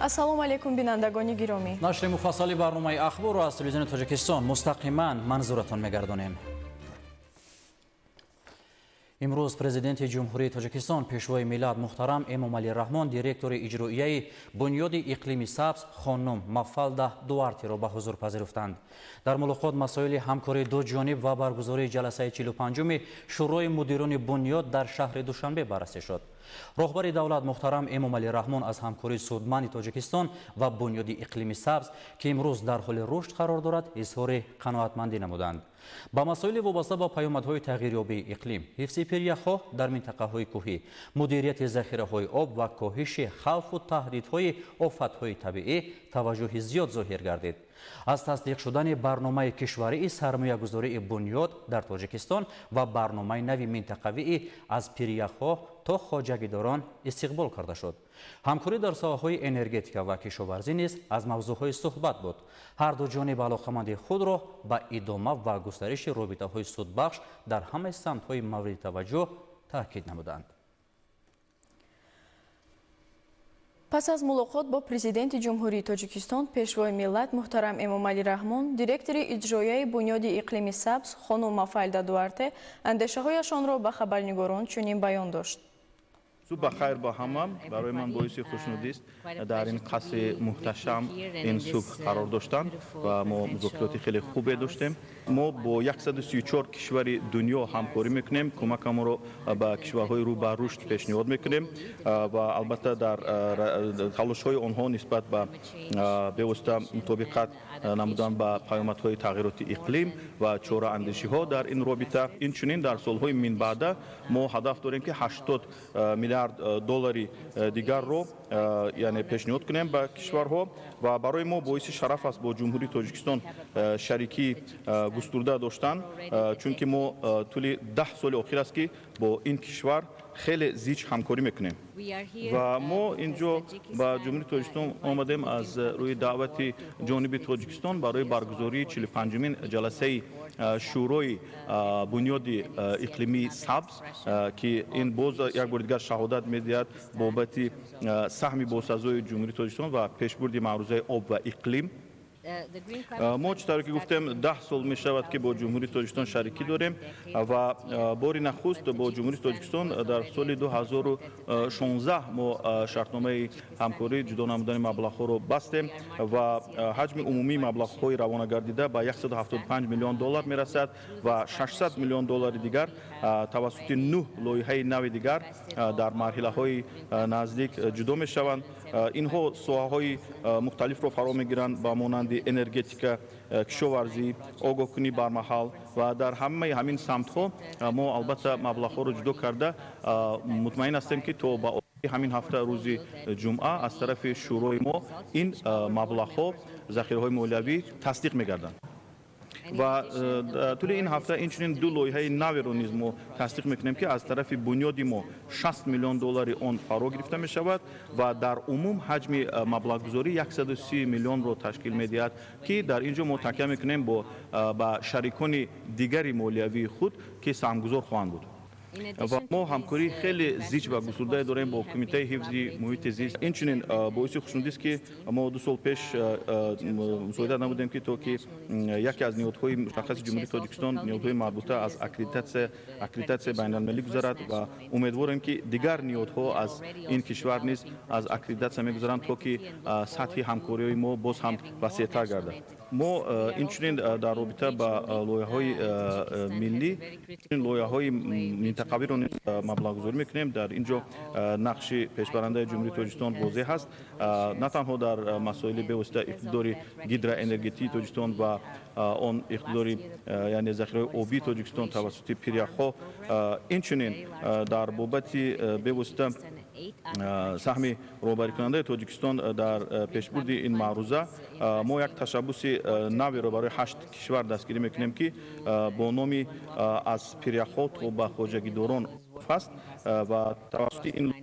ассалому алейкум бинандагони гиромӣ. нашри муфассали барномаи ахборро аз телевизиони тоҷикистон мустақиман манзуратон мегардонем. имрӯз президенти ҷумҳурии тоҷикистон пешвои миллат муҳтарам Эмомалӣ Раҳмон директори иҷроияи бунёди иқлими сабз хонум Мафалда Дуартеро ба ҳузур пазируфтанд. дар мулоқот масоили ҳамкории дуҷониб ва баргузории ҷаласаи 45-уми шӯрои мудирони бунёд дар шаҳри Душанбе баррасӣ шуд. роҳбари давлат муҳтарам Эмомалӣ Раҳмон аз ҳамкории судманди Тоҷикистон ва бунёди иқлими сабз ки имрӯз дар ҳоли рушд қарор дорад изҳори қаноатмандӣ намуданд. ба масоили вобаста ба паёмадҳои тағйирёбии иқлим, ҳифзи пиряхҳо дар минтақаҳои кӯҳӣ, мудирияти захираҳои об ва коҳиши хавфу таҳдидҳои офатҳои табиӣ таваҷҷӯҳи зиёд зоҳир гардид. аз тасдиқ шудани барномаи кишварии сармоягузории бунёд дар Тоҷикистон ва барномаи нави минтақавии аз пиряхҳо то хоҷагидорон истиқбол карда шуд. ҳамкорӣ дар соҳаҳои энергетика ва кишоварзӣ низ аз мавзӯъҳои суҳбат буд. ҳарду ҷониб алоқаманди худро ба идома ва густариши робитаҳои судбахш дар ҳамаи самтҳои мавриди таваҷҷӯҳ таъкид намуданд. пас аз мулоқот бо президенти ҷумҳурии Тоҷикистон пешвои миллат муҳтарам Эмомалӣ Раҳмон директори иҷроияи бунёди иқлими сабз хонум Мафалда Дуарте андешаҳояшонро ба хабарнигорон чунин баён дошт. صبح بخیر با همه. برای من باعث خوشنودی است در این قصر محتشم این صبح قرار داشتن و ما مذاکرات خیلی خوبی داشتیم. ما با 134 کشور دنیا همکاری میکنیم، کمک ما رو به کشورهای رو به رشد پیشنهاد میکنیم و البته در تلاش‌های آنها نسبت به واسطه مطابقت نمودن با پیامدهای تغییرات اقلیم و چاره‌اندیشی‌ها در این رابطه. این چنین در سالهای من بعد ما هدف داریم که 80 میلیارد دلاری دیگر رو یعنی پیشنهاد کنیم به کشورها و برای ما باعث شرف است با جمهوری تاجیکستان شریکی گسترده داشتن، چون که ما طول 10 سال اخیر است که با این کشور خیلی زیچ همکاری میکنیم و ما اینجا با جمهوری تاجیکستان آمدیم از روی دعوت جانب تاجیکستان برای برگزاری 45مین جلسه شورای بنیادی اقلیمی سبز که این باز یک بار دیگر شهادت میدهد بابت سهم بازسازی جمهوری تاجیکستان و پیشبرد معروضه آب و اقلیم. ما چطور که گفتم 10 سال می شود که با جمهوری تاجیکستان شریکی داریم و بار نخست با جمهوری تاجیکستان در سال 2016 ما شرطنامه همکاری جدا نمودن مبلغ‌ها رو بستیم و حجم عمومی مبلغ‌های روانه گردیده به 175 میلیون دلار می رسد و 600 میلیون دلار دیگر توسط 9 لایحه نو دیگر در مرحله‌های نزدیک جدا می شوند. اینها ساحه‌های مختلف رو فرا میگیرند با مانند انرژتیکا، کشاورزی، آگاهی برمحل و در همه همین سمت‌ها ما البته مبلغ‌ها رو جدا کرده مطمئن هستیم که تا با همین هفته روز جمعه از طرف شورای ما این مبلغ‌ها ذخیره‌های مالیوی تصدیق می‌گردند. و طول این هفته این چنین دو لایحه نو رو نیز ما تصدیق میکنیم که از طرف بنیادی ما 60 میلیون دلار آن فرا گرفته می شود و در عموم حجم مبلغ گذاری 130 میلیون رو تشکیل میدهد که در اینجا ما تکیه میکنیم با شریکان دیگری مالیوی خود که سهمگذار خواهند بود. و ما همکاری خیلی زیچ و گسترده داریم با کمیته حفظ محیط زیست. این چنین باعث خوشنودی است که ما 2 سال پیش مساعده نمودیم که تا که یکی از نهادهای مشخص جمهوری تاجیکستان نهادهای مربوطه از اکریدیتاسیون بین‌المللی گذرد و امیدواریم که دیگر نهادها از این کشور نیز از اکریدیتاسیون میگذرند تا که سطح همکاری ما باز هم وسیع‌تر گردد. ما این چنین در رابطه با لایحه‌های ملی لایحه‌های منطقوی رو مبلغ گذاری میکنیم. در اینجا نقش پیشبرنده جمهوری تاجیکستان واضح است، نه تنها در مسائل به واسطه اقتدار گیدرا انرژی تاجیکستان و آن اقتدار یعنی ذخیره آبی تاجیکستان توسط پریاخ‌ها، این چنین در بابت به واسطه سهم رهبری کننده تاجیکستان در پیشبرد این معروضه ما یک تشبث نوی رو برای 8 کشور دستگیری میکنیم که با نام از پریاخ‌ها تا به خواجگیداران است و توسط این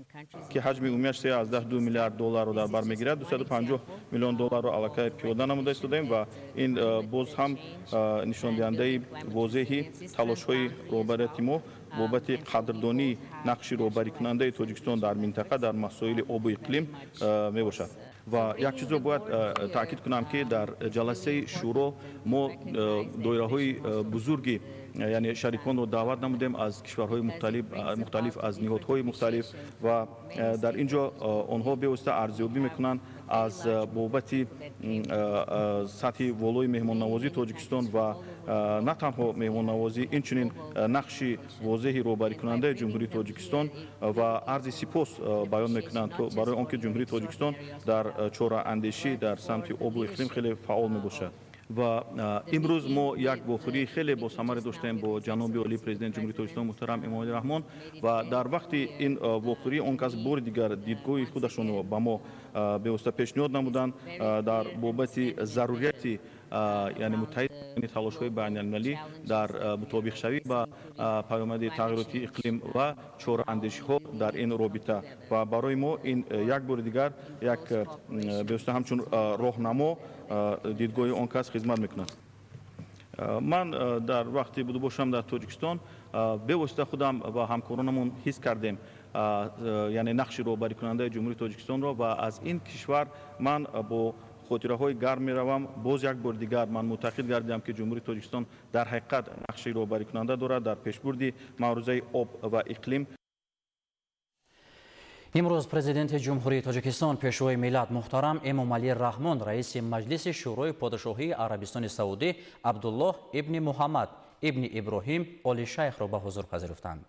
که حجم عمومیش 13 میلیارد دلار رو در بر میگیرد 250 میلیون دلار رو علاقه پیاده نموده استادیم و این باز هم نشان دهنده واضحی تلاش‌های رهبری ما بابت قدردانی نقش رهبری کننده تاجیکستان در منطقه در مسائل آب و اقلیم می باشد. و یک چیز رو باید تاکید کنم که در جلسه شورا ما دایره‌های بزرگی یعنی شریکان رو دعوت نمودیم از کشورهای مختلف از نهادهای مختلف و در اینجا آنها به ارزیابی میکنند از بابت سطح والای مهمان نوازی تاجیکستان و نه تنها مهمان نوازی اینچنین نقش واضحی روبری کننده جمهوری تاجیکستان و عرض سپاس بیان میکنند برای آنکه جمهوری تاجیکستان در چاره اندیشی در سمت آب و اقلیم خیلی فعال میباشد. و امروز ما یک واخوری خیلی با ثمر داشتیم با جناب عالی پرزیدنت جمهوری تاجیکستان محترم امامعلی رحمان و در وقت این واخوری اون کس بار دیگر دیدگاه خودشون رو به ما به واسطه پیشنهاد نمودند در بابت ضروریت یعنی متحد تلاش‌های بین‌المللی در مطابق شوی با پیامد تغییرات اقلیم و چاره‌اندیشی‌ها در این رابطه و برای ما این یک بار دیگر یک به واسطه همچون راهنما دیدگاه آن کس خدمت میکنه. من در وقتی بوده باشم در تاجیکستان به واسطه خودم و همکارانمون حس کردیم یعنی نقش روبری کننده جمهوری تاجیکستان را و از این کشور من با خاطره های گرم می روم. باز یک بار دیگر من معتقد گردم که جمهوری تاجیکستان در حقیقت نقش روبری کننده دارد در پیشبرد موضوع آب و اقلیم. امروز پرزیدنت جمهوری تاجیکستان پیشوای ملت محترم امامعلی رحمان رئیس مجلس شورای پادشاهی عربستان سعودی عبدالله ابن محمد ابن ابراهیم آل شیخ را به حضور پذیرفتند.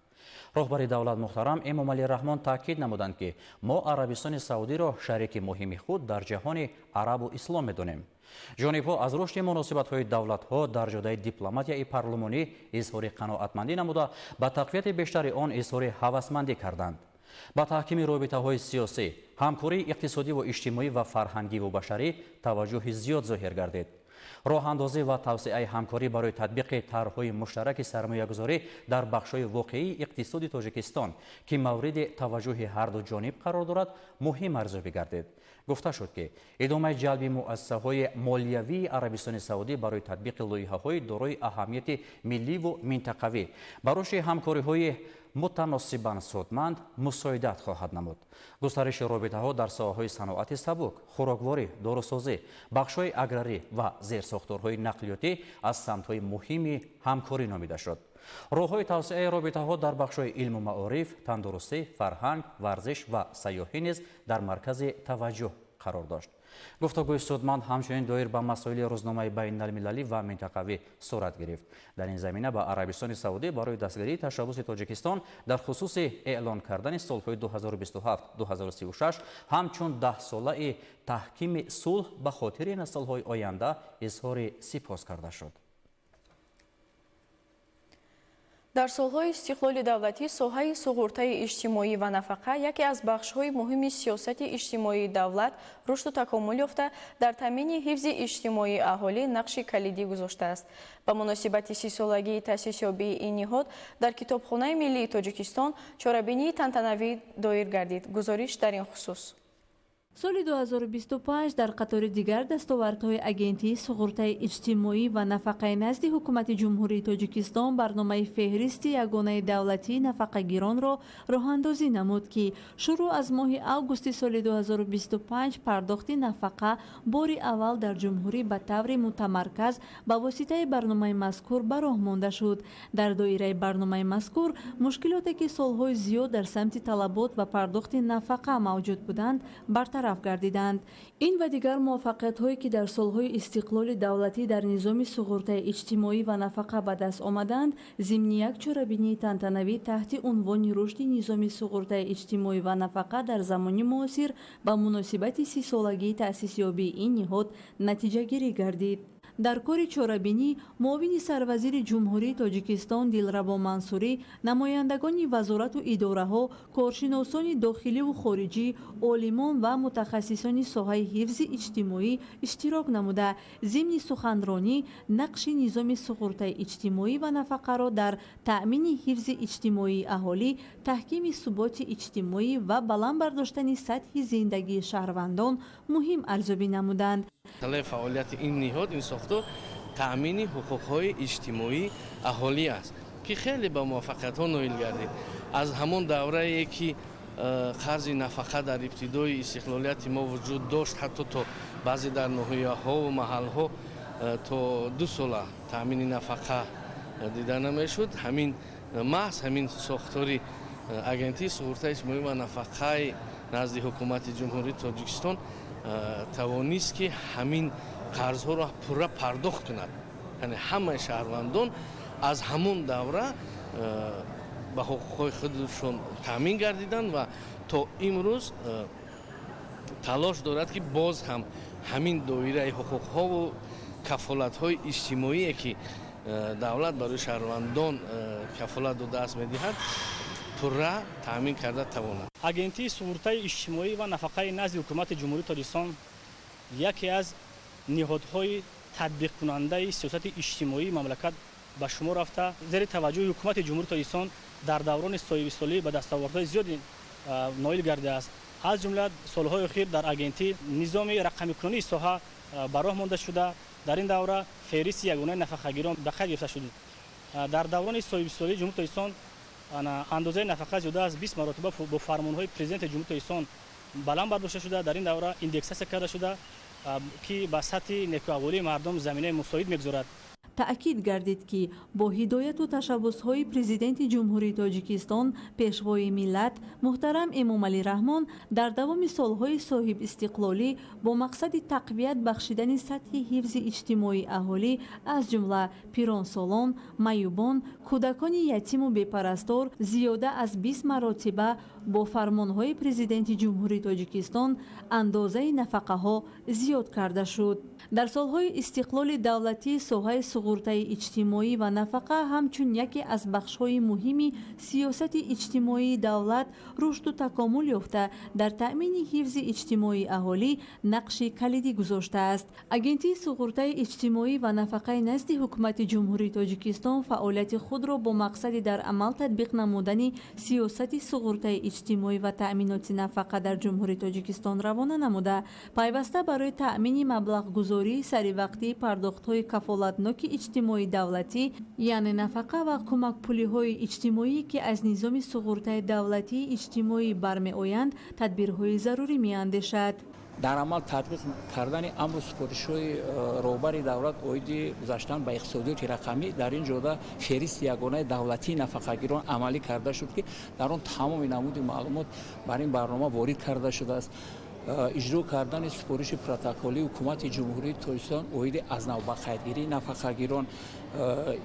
راهبر دولت محترم امامعلی رحمان تاکید نمودند که ما عربستان سعودی را شریک مهم خود در جهان عرب و اسلام می‌دانیم. جانب‌ها از رشد مناسبت‌های دولت‌ها در جدای دیپلماتیای پارلمانی اظهار قناعتمندی نموده به تقویت بیشتر آن اظهار هوسمندی کردند. با تحکیم رابطه‌های سیاسی، همکاری اقتصادی و اجتماعی و فرهنگی و بشری توجه زیاد ظاهر گردید. راه اندازی و توسعه همکاری برای تطبیق طرح‌های مشترک سرمایه‌گذاری در بخش‌های واقعی اقتصادی تاجیکستان که مورد توجه هر دو جانب قرار دارد مهم ارزیابی گردید. گفته شد که ادامه جلب مؤسسه‌های مالیوی عربستان سعودی برای تطبیق لایحه‌های دارای اهمیت ملی و منطقوی برای همکاری‌های متناسباً سودمند مساعدت خواهد نمود. گسترش رابطه‌ها در ساحه‌های صنعت سبک، خوراکواری، داروسازی، بخش‌های اگراری و زیرساختارهای نقلیاتی از سمت‌های مهم همکاری نامیده شد. راه‌های توسعه رابطه‌ها در بخش‌های علم و معارف، تندرستی، فرهنگ، ورزش و سیاحت نیز در مرکز توجه قرار داشت. گفتگوی سودمند همچنین دایر به مسائل روزنامه بین‌المللی و منطقوی صورت گرفت. در این زمینه با عربستان سعودی برای دستگیری تشبث تاجیکستان در خصوص اعلان کردن سالهای 2027-2036 همچون 10 ساله تحکیم صلح به خاطر نسل‌های آینده اظهار سپاس کرده شد. در سالهای استقلال دولتی ساحه سغورتای اجتماعی و نفقه یکی از بخش‌های مهم سیاست اجتماعی دولت رشد و تکامل یافته در تامین حفظ اجتماعی اهالی نقش کلیدی گذاشته است. به مناسبت 30 سالگی تأسیس یابی این نهاد در کتابخانه ملی تاجیکستان چاره‌بینی تنتنوی دایر گردید. گزارش در این خصوص. سال 2025 در قطار دیگر دستاوردهای اگنتی سغورتای اجتماعی و نفقه نزد حکومت جمهوری تاجیکستان برنامه فهرست یگانه دولتی نفقه‌گیران را راه‌اندازی نمود که شروع از ماه آگوست سال 2025 پرداخت نفقه بار اول در جمهوری به طور متمرکز با واسطه برنامه مذکور به راه مانده شد. در دایره برنامه مذکور مشکلاتی که سالهای زیاد در سمت طلبات و پرداخت نفقه موجود بودند برطرف گردیدند. این و دیگر موفقیت‌هایی که در سالهای استقلال دولتی در نظام سغورتای اجتماعی و نفقه به دست آمدند ضمن یک چاره‌بینی تنتنوی تحت عنوان رشد نظام سغورتای اجتماعی و نفقه در زمان معاصر با مناسبت 30 سالگی تأسیس یابی این نهاد نتیجه گیری گردید. در کار چاره‌بینی معاون سروزیر جمهوری تاجیکستان دلربا منصوری، نمایندگان وزارت و اداره‌ها، کارشناسان داخلی و خارجی، عالمان و متخصصان ساحه حفظ اجتماعی اشتراک نموده ضمن سخنرانی نقش نظام سغورتای اجتماعی و نفقه را در تأمین حفظ اجتماعی اهالی، تحکیم ثبات اجتماعی و بلند برداشتن سطح زندگی شهروندان مهم ارزیابی نمودند. فعالیت این نهاد این ساختار تأمین حقوق‌های اجتماعی اهالی است که خیلی با موفقیت‌ها نایل گردید. از همان دوره‌ای که қарзи нафақа дар ибтидои истиқлолияти мо вуҷуд дошт, ҳатто то баъзе дар ноҳияҳо ва маҳалҳо то 2 сола таъмини нафақа дида намешуд. ҳамин маҳз ҳамин сохтори агентии суғуртаи иҷтимоӣ ва нафақаи назди ҳукумати ҷумҳурии Тоҷикистон тавонист ки ҳамин қарзҳоро пурра пардохт кунад. яъне ҳамаи шаҳрвандон аз ҳамон давра ба ҳуқуқҳои худшон таъмин гардиданд ва то имрӯз талош дорад ки боз ҳам ҳамин доираи ҳуқуқҳову кафолатҳои иҷтимоие ки давлат барои шаҳрвандон кафолат додааст медиҳад, пурра таъмин карда тавонад. агентии суғуртаи иҷтимоӣ ва нафақаи назди ҳукумати ҷумҳурии Тоҷикистон яке аз ниҳодҳои татбиқкунандаи сиёсати иҷтимоии мамлакат ба шумор рафта, зери таваҷҷӯҳи ҳукумати ҷумҳурии Тоҷикистон дар даврони соҳибисолӣ ба дастовардҳои зиёде ноил гардидааст. аз ҷумла солҳои охир дар агентӣ низоми рақамикунонии соҳа ба роҳ монда шуда, дар ин давра феҳристи ягонаи нафақагирон ба қайд гирифта шуд. дар даврони соҳибисолии ҷумҳурии Тоҷикистон андозаи нафақа зиёда аз 20 маротиба бо фармонҳои президенти ҷумҳурии Тоҷикистон баланд бардошта шуда, дар ин давра индексация карда шуда ки ба сатҳи некуаҳволии мардум заминаи мусоид мегузорад. таъкид гардид ки бо ҳидояту ташаббусҳои президенти ҷумҳурии Тоҷикистон пешвои миллат муҳтарам Эмомалӣ Раҳмон дар давоми солҳои соҳиб истиқлолӣ бо мақсади тақвият бахшидани сатҳи ҳифзи иҷтимоии аҳолӣ аз ҷумла пиронсолон, маюбон, кӯдакони ятиму бепарастор зиёда аз 20 маротиба бо фармонҳои президенти ҷумҳурии Тоҷикистон андозаи нафақаҳо зиёд карда шуд. дар солҳои истиқлоли давлатӣ соҳаи суғуртаи иҷтимоӣ ва нафақа ҳамчун яке аз бахшҳои муҳими сиёсати иҷтимоии давлат рушду такомул ёфта дар таъмини ҳифзи иҷтимоии аҳолӣ нақши калидӣ гузоштааст. агентии суғуртаи иҷтимоӣ ва нафақаи назди ҳукумати ҷумҳурии Тоҷикистон фаъолияти худро бо мақсади дар амал татбиқ намудани сиёсати суғуртаи иҷтимоӣ ва таъминоти нафақа дар ҷумҳурии Тоҷикистон равона намуда, пайваста барои таъмини маблағгузории саривақтии пардохтҳои кафолатноки иҷтимоии давлатӣ, яъне нафақа ва кӯмакпулиҳои иҷтимоие ки аз низоми суғуртаи давлатии иҷтимоӣ бармеоянд, тадбирҳои зарурӣ меандешад. дар амал татбиқ кардани амру супоришҳои роҳбари давлат оиди гузаштан ба иқтисодиёти рақамӣ дар ин ҷода феҳристи ягонаи давлатии нафақагирон амалӣ карда шуд ки дар он тамоми намуди маълумот бар ин барнома ворид карда шудааст. иҷро кардани супориши протоколии ҳукумати ҷумҳурии Тоҷикистон оиди аз навбақайдгирии нафақагирон.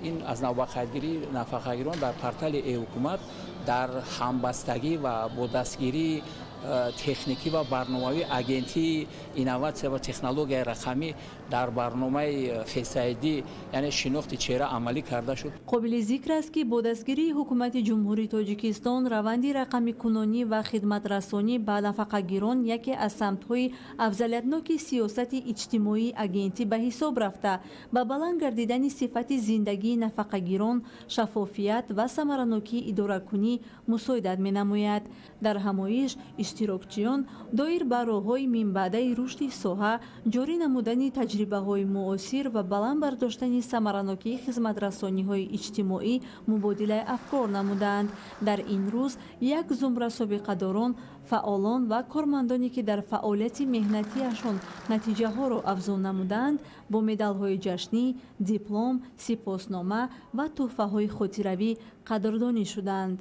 ин аз навбақайдгирии нафақагирон дар портали ҳукумат дар ҳамбастагӣ ва бо дастгирии техникӣ ва барномавии агентии инноватсия ва технологияи рақамӣ дар барномаи фейсайдӣ, яъне шинохти чеҳра амалӣ карда шуд. қобили зикр аст ки бо дастгирии ҳукумати ҷумҳурии Тоҷикистон раванди рақамикунонӣ ва хидматрасонӣ ба нафақагирон яке аз самтҳои афзалиятноки сиёсати иҷтимоии агентӣ ба ҳисоб рафта, ба баланд гардидани сифати зиндагии нафақагирон, шаффофият ва самаранокии идоракунӣ мусоидат менамояд. дар ҳамоиш иштирокчиён доир ба роҳҳои минбаъдаи рушди соҳа, ҷорӣ намудани таҷрибаҳои муосир ва баланд бардоштани самаранокии хизматрасониҳои иҷтимоӣ мубодилаи афкор намуданд. дар ин рӯз як зумра собиқадорон, фаъолон ва кормандоне ки дар фаъолияти меҳнатиашон натиҷаҳоро афзун намуданд, бо медалҳои ҷашнӣ, диплом, сипоснома ва тӯҳфаҳои хотиравӣ қадрдонӣ шуданд.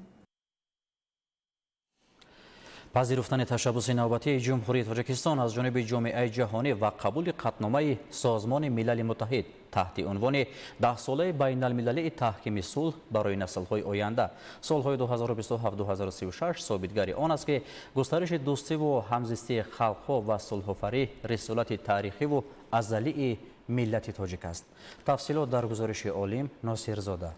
пазируфтани ташаббуси навбатии ҷумҳурии Тоҷикистон аз ҷониби ҷомеаи ҷаҳонӣ ва қабули қатномаи Созмони Милали Муттаҳид таҳти унвони 10-солаи байналмилалии таҳкими сулҳ барои наслҳои оянда солҳои 2027-2036 собитгари он аст ки густариши дӯстиву ҳамзистии халқҳо ва сулҳофарӣ рисолати таърихиву азалии миллати тоҷик аст. тафсилот дар гузориши Олим Носирзода.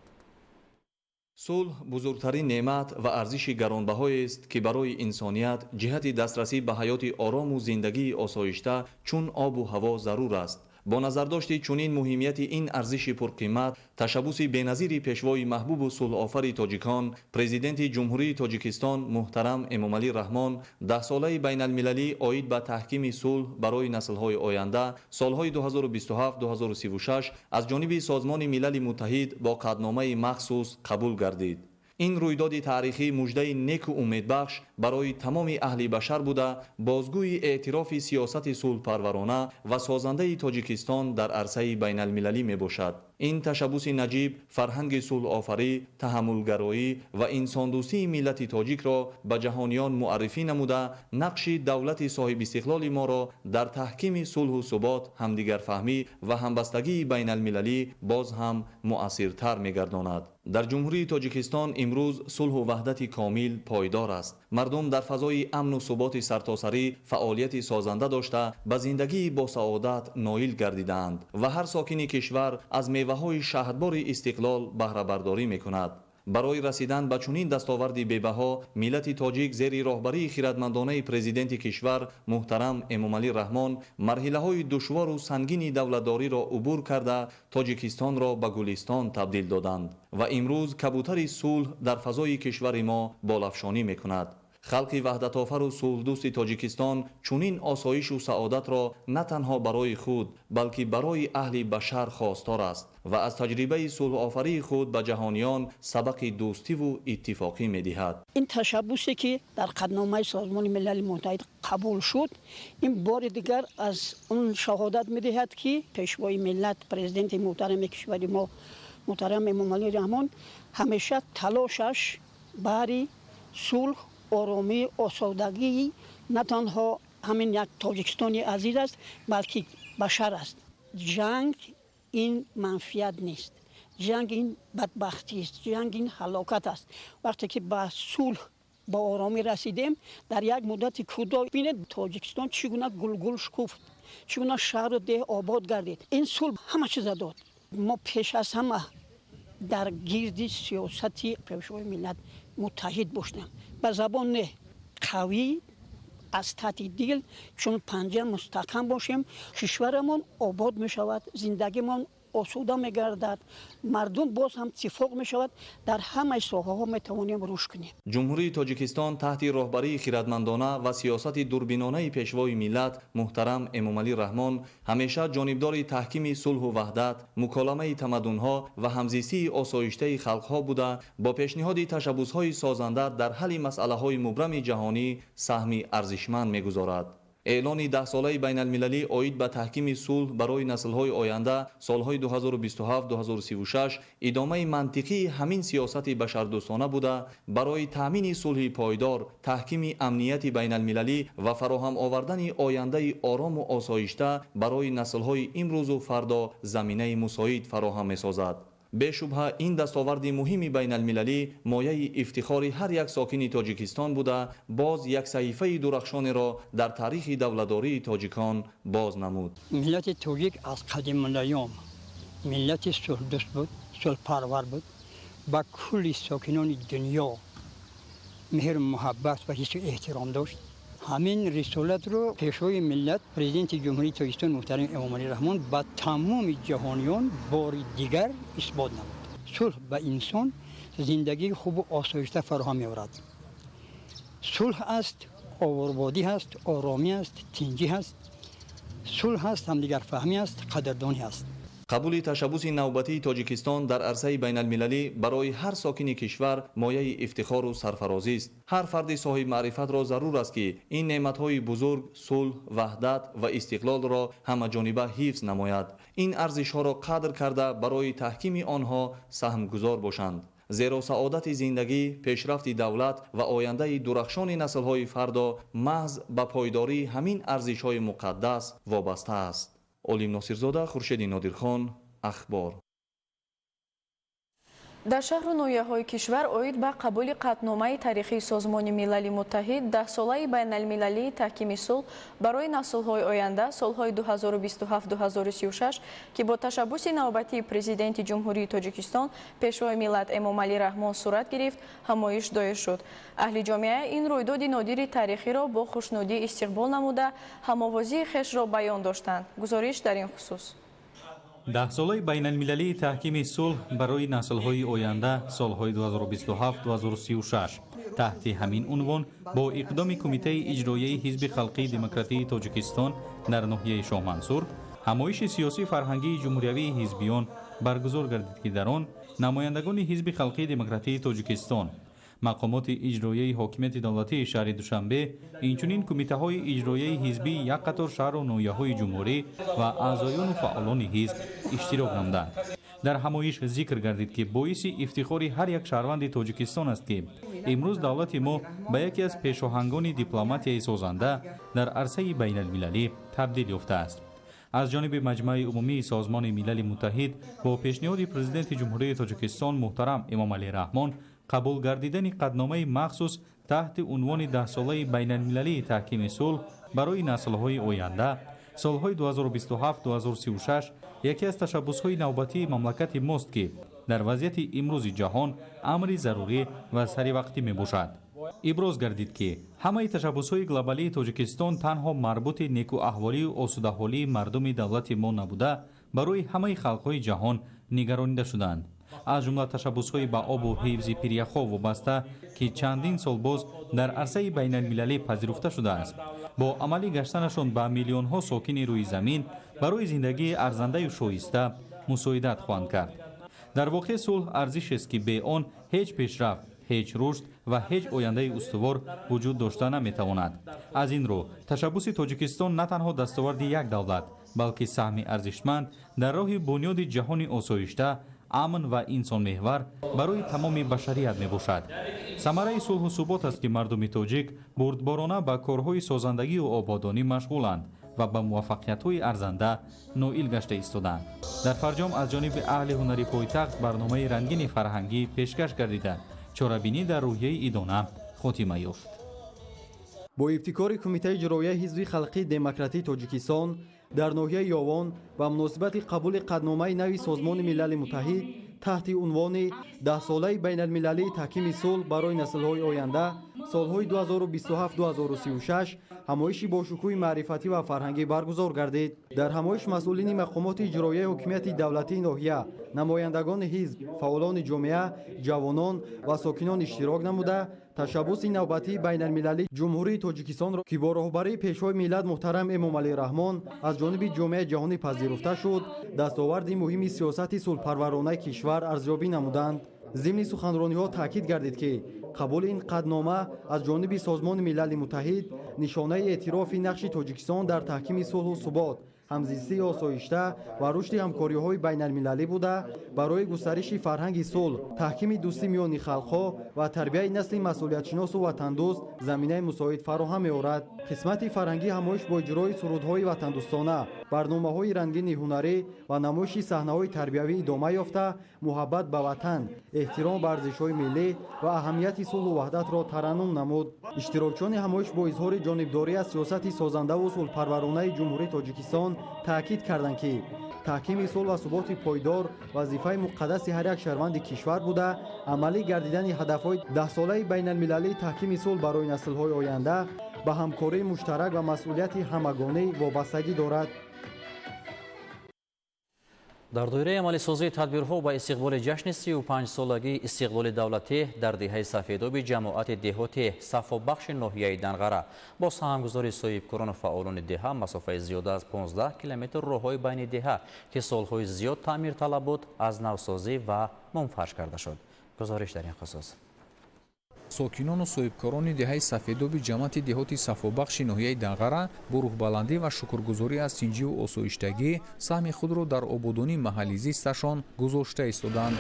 сулҳ бузургтарин неъмат ва арзиши гаронбаҳоест ки барои инсоният ҷиҳати дастрасӣ ба ҳаёти орому зиндагии осоишта чун обу ҳаво зарур аст. бо назардошти чунин муҳимияти ин арзиши пурқимат, ташаббуси беназири пешвои маҳбубу сулҳофари тоҷикон, президенти ҷумҳурии Тоҷикистон муҳтарам Эмомалӣ Раҳмон 10-солаи байналмилалӣ оид ба таҳкими сулҳ барои наслҳои оянда солҳои 2027-2036 аз ҷониби Созмони Милали Муттаҳид бо қадномаи махсус қабул гардид. ин рӯйдоди таърихӣ муждаи неку умедбахш برای تمام اهل بشر بوده بازگوی اعتراف سیاست صلح‌پرورانه و سازنده تاجیکستان در عرصه بین المللی می باشد. این تشبث نجیب فرهنگ صلح آفری، تحملگرایی و انسان دوستی ملت تاجیک را به جهانیان معرفی نموده نقش دولت صاحب استقلال ما را در تحکیم صلح و ثبات، همدیگر فهمی و همبستگی بین المللی باز هم مؤثرتر می گرداند. در جمهوری تاجیکستان امروز صلح و وحدت کامل پایدار است. مردم در فضای امن و ثبات سرتاسری فعالیت سازنده داشته به زندگی با سعادت نائل گردیدند و هر ساکن کشور از میوه‌های شهدبار استقلال بهره برداری می‌کند. برای رسیدن به چنین دستاوردی بی‌بها ملت تاجیک زیر راهبری خردمندانه پرزیدنت کشور محترم امامعلی رحمان مرحله‌های دشوار و سنگین دولتداری را عبور کرده تاجیکستان را به گلستان تبدیل دادند و امروز کبوتر صلح در فضای کشور ما بالافشانی می‌کند. خلق وحدت آفر و صلح دوست تاجیکستان چنین آسایش و سعادت را نه تنها برای خود بلکه برای اهل بشر خواستار است و از تجربه صلح آفری خود به جهانیان سبق دوستی و اتفاقی می‌دهد. این تشبثی که در قطعنامه سازمان ملل متحد قبول شد این بار دیگر از اون شهادت می‌دهد که پیشوای ملت پرزیدنت محترم کشور ما محترم امامعلی رحمان همیشه تلاشش برای صلح، آرامی، آسودگی نه تنها همین یک تاجیکستانی عزیز است بلکه بشر است. جنگ این منفیت نیست، جنگ این بدبختی است، جنگ این هلاکت است. وقتی که به صلح با آرامی رسیدیم در یک مدت کوتاه ببینید تاجیکستان چگونه گل شکفت، چگونه شهر و ده آباد گردید. این صلح همه چیز داد. ما پیش از همه در گرد سیاستی پیشوای ملت متحد باشیم، به زبان قوی از تحت دل چون پنجه مستحکم باشیم کشورمون آباد می شود، زندگیمون آسوده می گردد، مردم باز هم اتفاق می شود، در همه ساحه ها می توانیم رشد کنیم. جمهوری تاجیکستان تحت راهبری خردمندانه و سیاست دوربینانه پیشوای ملت محترم امامعلی رحمان همیشه جانبدار تحکیم صلح و وحدت، مکالمه تمدن‌ها و همزیستی آسایشته خلق‌ها بوده با پیشنهاد تشبث‌های سازنده در حل مسئله‌های مبرم جهانی سهمی ارزشمند می‌گذارد. اعلان 10 ساله بین المللی آید به تحکیم صلح برای نسل‌های آینده سالهای 2027-2036 ادامه منطقی همین سیاست بشردوستانه بوده برای تامین صلح پایدار، تحکیم امنیت بین المللی و فراهم آوردن آینده آرام و آسایشته برای نسل‌های امروز و فردا زمینه مساعد فراهم می‌سازد. بشبه این دستاورد مهمی بین المللی مایه افتخار هر یک ساکن تاجیکستان بوده باز یک صحیفه درخشان را در تاریخ دولتداری تاجیکان باز نمود. ملت تاجیک از قدیم الایام ملت صلح دوست بود، صلح پرور بود، با کل ساکنان دنیا مهر محبت و حس احترام داشت. همین رسالت رو پیشوای ملت پرزیدنت جمهوری تاجیکستان محترم امامعلی رحمان با تمام جهانیان بار دیگر اثبات نمود. صلح به انسان زندگی خوب و آسایشته فراهم می‌آورد. صلح است، آبادی است، آرامی است، تنجی است. صلح است، همدیگر فهمی است، قدردانی است. قبول تشبث نوبتی تاجیکستان در عرصه بین المللی برای هر ساکن کشور مایه افتخار و سرفرازی است. هر فرد صاحب معرفت را ضرور است که این نعمت‌های بزرگ صلح، وحدت و استقلال را همه جانبه حفظ نماید. این ارزش‌ها را قدر کرده برای تحکیم آنها سهم گذار باشند. زیرا سعادت زندگی، پیشرفت دولت و آینده درخشان نسل‌های فردا محض به پایداری همین ارزش‌های مقدس وابسته است. علیم ناصرزاده، خورشید نادرخان، اخبار. در شهر نویاهای کشور اوید به قبول قطعنامه تاریخی سازمان ملل متحد 10 ساله بین المللی تحکیم صلح برای نسل‌های آینده سالهای 2027-2036 که با تشبث نوبتی پرزیدنت جمهوری تاجیکستان پیشوای ملت امامعلی رحمان صورت گرفت همایش دایر شد. اهل جامعه این رویداد نادر تاریخی را با خوشنودی استقبال نموده هم‌آوازی خویش را بیان داشتند. گزارش در این خصوص. 10 ساله بین المللی تحکیم صلح برای نسل‌های آینده سالهای 2027-2036 تحت همین عنوان با اقدام کمیته اجرایی حزب خلقی دموکراتی تاجیکستان در ناحیه شاه منصور همایش سیاسی فرهنگی جمهوری حزبیان برگزار گردید که در آن نمایندگان حزب خلقی دموکراتی تاجیکستان мақомоти иҷроияи ҳокимияти давлатии шаҳри душанбе инчунин кумитаҳои иҷроияи ҳизбии як қатор шаҳру ноҳияҳои ҷумҳурӣ ва аъзоёну фаъолони ҳизб иштирок намуданд. дар ҳамоиш зикр гардид ки боиси ифтихори ҳар як шаҳрванди тоҷикистон аст ки имрӯз давлати мо ба яке аз пешоҳангони дипломатияи созанда дар арсаи байналмилалӣ табдил ёфтааст. аз ҷониби маҷмаи умумии созмони милали муттаҳид бо пешниҳоди президенти ҷумҳурии тоҷикистон муҳтарам эмомалӣ раҳмон қабул гардидани қадномаи махсус таҳти унвони 10-солаи байналмилалии таҳкими сулҳ барои наслҳои оянда солҳои 2027-2036 яке аз ташаббусҳои навбатии мамлакати мост ки дар вазъияти имрӯзи ҷаҳон амри зарурӣ ва саривақтӣ мебошад. иброз гардид ки ҳамаи ташаббусҳои глобалии тоҷикистон танҳо марбути некуаҳволию осудаҳолии мардуми давлати мо набуда барои ҳамаи халқҳои ҷаҳон нигаронида шуданд. аз ҷумла ташаббусҳои ба обу ҳифзи пиряхҳо вобаста ки чандин сол боз дар арсаи байналмилалӣ пазируфта шудааст бо амалӣ гаштанашон ба миллионҳо сокини рӯи замин барои зиндагии арзандаю шоиста мусоидат хоҳанд кард. дар воқеъ сулҳ арзишест ки бе он ҳеҷ пешрафт, ҳеҷ рушд ва ҳеҷ ояндаи устувор вуҷуд дошта наметавонад. аз ин рӯ ташаббуси тоҷикистон на танҳо дастоварди як давлат балки саҳми арзишманд дар роҳи бунёди ҷаҳони осоишта амн ва инсонмеҳвар барои тамоми башарият мебошад. самараи сулҳу субот аст ки мардуми тоҷик бурдборона ба корҳои созандагию ободонӣ машғуланд ва ба муваффақиятҳои арзанда ноил гашта истоданд. дар фарҷом аз ҷониби аҳли ҳунари пойтахт барномаи рангини фарҳангӣ пешкаш гардида чорабинӣ дар рӯҳияи идона хотима ёфт. бо ибтикори кумитаи иҷроияи ҳизби халқии демократии тоҷикистон дар ноҳияи ёвон ба муносибати қабули қадномаи нави созмони милали муттаҳид таҳти унвони 10-солаи байналмилалии таҳкими сулҳ барои наслҳои оянда солҳои 2027-2036 ҳамоиши бошукӯҳи маърифатӣ ва фарҳангӣ баргузор гардид. дар ҳамоиш масъулини мақомоти иҷроияи ҳокимияти давлатии ноҳия, намояндагони ҳизб, фаъолони ҷомеа, ҷавонон ва сокинон иштирок намуда ташаббуси навбатии байналмилалии ҷумҳурии тоҷикистонро ки бо роҳбарии пешвои миллат муҳтарам эмомалӣ раҳмон аз ҷониби ҷомеаи ҷаҳонӣ пазируфта шуд, дастоварди муҳими сиёсати сулҳпарваронаи кишвар арзёбӣ намуданд. зимни суханрониҳо таъкид гардид ки қабули ин қаднома аз ҷониби созмони милали муттаҳид нишонаи эътирофи нақши тоҷикистон дар таҳкими сулҳу субот, ҳамзистии осоишта ва рушди ҳамкориҳои байналмилалӣ буда барои густариши фарҳанги сулҳ, таҳкими дӯстӣ миёни халқҳо ва тарбияи насли масъулиятшиносу ватандӯст заминаи мусоид фароҳам меорад. қисмати фарҳангӣ ҳамоиш бо иҷрои сурудҳои ватандӯстона, барномаҳои рангини ҳунарӣ ва намоиши саҳнаҳои тарбиявӣ идома ёфта муҳаббат ба ватан, эҳтиром ба арзишҳои миллӣ ва аҳамияти сулҳу ваҳдатро тараннум намуд. иштирокчиёни ҳамоиш бо изҳори ҷонибдорӣ аз сиёсати созандаву сулҳпарваронаи ҷумҳурии тоҷикистон таъкид карданд ки таҳкими сулҳ ва суботи пойдор вазифаи муқаддаси ҳар як шаҳрванди кишвар буда амалӣ гардидани ҳадафҳои 10-солаи байналмилалии таҳкими сулҳ барои наслҳои оянда ба ҳамкории муштарак ва масъулияти ҳамагонӣ вобастагӣ дорад. дар доираи амалисозии тадбирҳо ба истиқболи ҷашни 35-солагии истиқлоли давлатӣ дар деҳаи сафедоби ҷамоати деҳоти сафобахши ноҳияи Данғара бо саҳмгузори соҳибкорону фаъолони деҳа масофаи зиёда аз 15 километр роҳҳои байни деҳа ки солҳои зиёд таъмирталаб буд аз навсозӣ ва мунфарш карда шуд. гузориш дар ин хусус. сокинону соҳибкорони деҳаи сафедоби ҷамоати деҳоти сафобахши ноҳияи Данғара бо рӯҳбаландӣ ва шукргузорӣ аз синҷиву осоиштагӣ саҳми худро дар ободонии маҳаллӣ зисташон гузошта истоданд.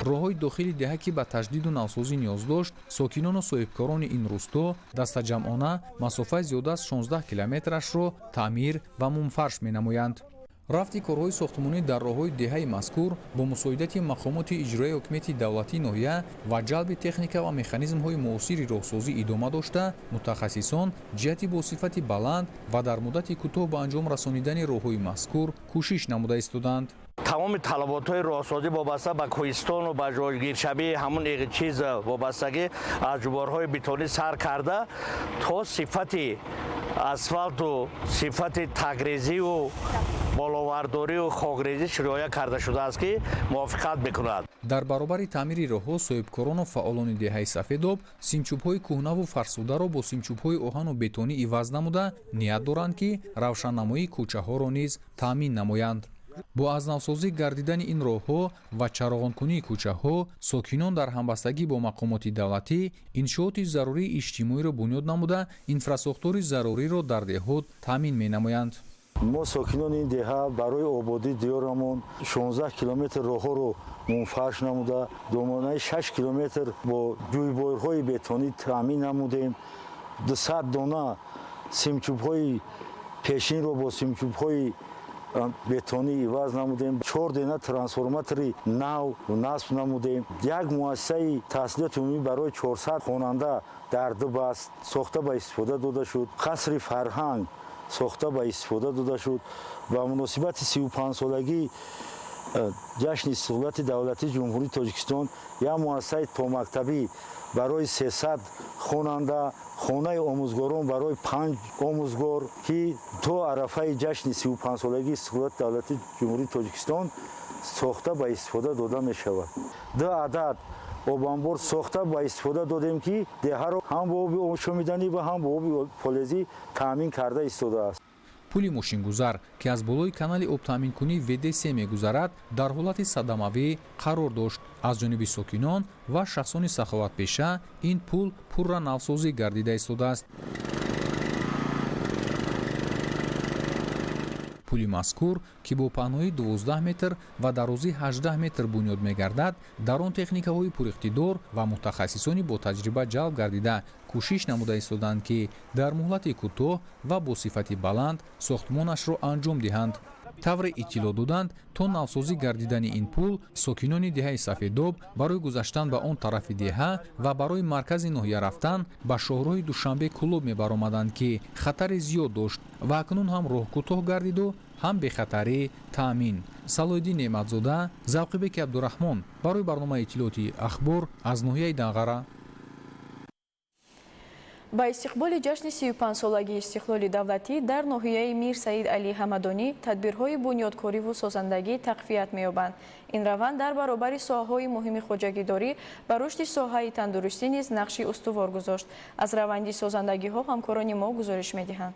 роҳҳои дохили деҳа ки ба таҷдиду навсозӣ ниёз дошт, сокинону соҳибкорони ин рӯсто дастаҷамъона масофаи зиёда аз 16 километрашро таъмир ва мунфарш менамоянд. рафти корҳои сохтмонӣ дар роҳҳои деҳаи мазкур бо мусоидати мақомоти иҷроияи ҳокимияти давлатии ноҳия ва ҷалби техника ва механизмҳои муосири роҳсозӣ идома дошта, мутахассисон ҷиҳати босифати баланд ва дар муддати кӯтоҳ ба анҷом расонидани роҳҳои мазкур кӯшиш намуда истоданд. тамоми талаботҳои роҳсозӣ вобаста ба кӯҳистону ба ҷойгиршавии ҳамун чиз вобастагӣ аз ҷуборҳои бетонӣ сар карда то сифати асфалту сифати тагрезию боловардорию хокрезиш риоя карда шудааст ки мувофиқат мекунад. дар баробари таъмири роҳҳо соҳибкорону фаъолони деҳаи сафедоб симчӯбҳои кӯҳнаву фарсударо бо симчӯбҳои оҳану бетонӣ иваз намуда ният доранд ки равшаннамоии кӯчаҳоро низ таъмин намоянд. бо аз навсозӣ гардидани ин роҳҳо ва чароғонкунии кӯчаҳо сокинон дар ҳамбастагӣ бо мақомоти давлатӣ иншооти зарурии иҷтимоиро бунёд намуда инфраструктури заруриро дар деҳот таъмин менамоянд. мо сокинони ин деҳа барои ободии диёрамон 16 километр роҳҳоро мунфарш намуда домонаи 6 километр бо ҷӯйборҳои бетонӣ таъмин намудем. 200 дона симчӯбҳои пешинро бо симчӯбҳои бетонӣ иваз намудем. 4 дена трансформатори нав насб намудем. як муассисаи таҳсилоти умумӣ барои 400 хонанда дар Дубаст сохта ба истифода дода шуд. қасри фарҳанг сохта ба истифода дода шуд. ба муносибати 35-солагии ҷашни истиқлолияти давлатии ҷумҳурии Тоҷикистон як муассисаи томактабӣ барои 300 хонанда, хонаи омӯзгорон барои 5 омӯзгор ки то арафаи ҷашни 35-солагии истиқлолияти давлатии ҷумҳурии Тоҷикистон сохта ба истифода дода мешавад. 2 адад обанбор сохта ба истифода додем ки деҳаро ҳам бо оби ошомиданӣ ва ҳам бо оби фолезӣ таъмин карда истодааст. пули мошингузар ки аз болои канали обтаъминкунӣ ВД3 мегузарад дар ҳолати садамавӣ қарор дошт. аз ҷониби сокинон ва шахсони саховатпеша ин пул пурра навсозӣ гардида истодааст. пули мазкур ки бо паҳнои 12 метр ва дарозии 18 метр бунёд мегардад, дар он техникаҳои пуриқтидор ва мутахассисони ботаҷриба ҷалб гардида кӯшиш намуда истоданд ки дар муҳлати кӯтоҳ ва бо сифати баланд сохтмонашро анҷом диҳанд. тавре иттилоъ доданд, то навсозӣ гардидани ин пул сокинони деҳаи Сафедоб барои гузаштан ба он тарафи деҳа ва барои маркази ноҳия рафтан ба шоҳроҳи Душанбе Кулоб мебаромаданд ки хатари зиёд дошт ва акнун ҳам роҳ кӯтоҳ гардиду ҳам бехатарӣ таъмин. Салоиддин Неъматзода, Завқибеки Абдураҳмон барои барномаи иттилоъоти ахбор аз ноҳияи Данғара. ба истиқболи ҷашни 35-солагии истиқлоли давлатӣ дар ноҳияи Мир Саид Али Ҳамадонӣ тадбирҳои бунёдкориву созандагӣ тақвият меёбанд. ин раванд дар баробари соҳаҳои муҳими хоҷагидорӣ ба рушди соҳаи тандурустӣ низ нақши устувор гузошт. аз раванди созандагиҳо ҳамкорони мо гузориш медиҳанд.